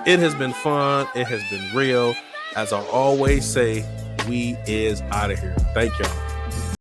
Speaker 1: It has been fun. It has been real. As I always say, we is out of here. Thank y'all.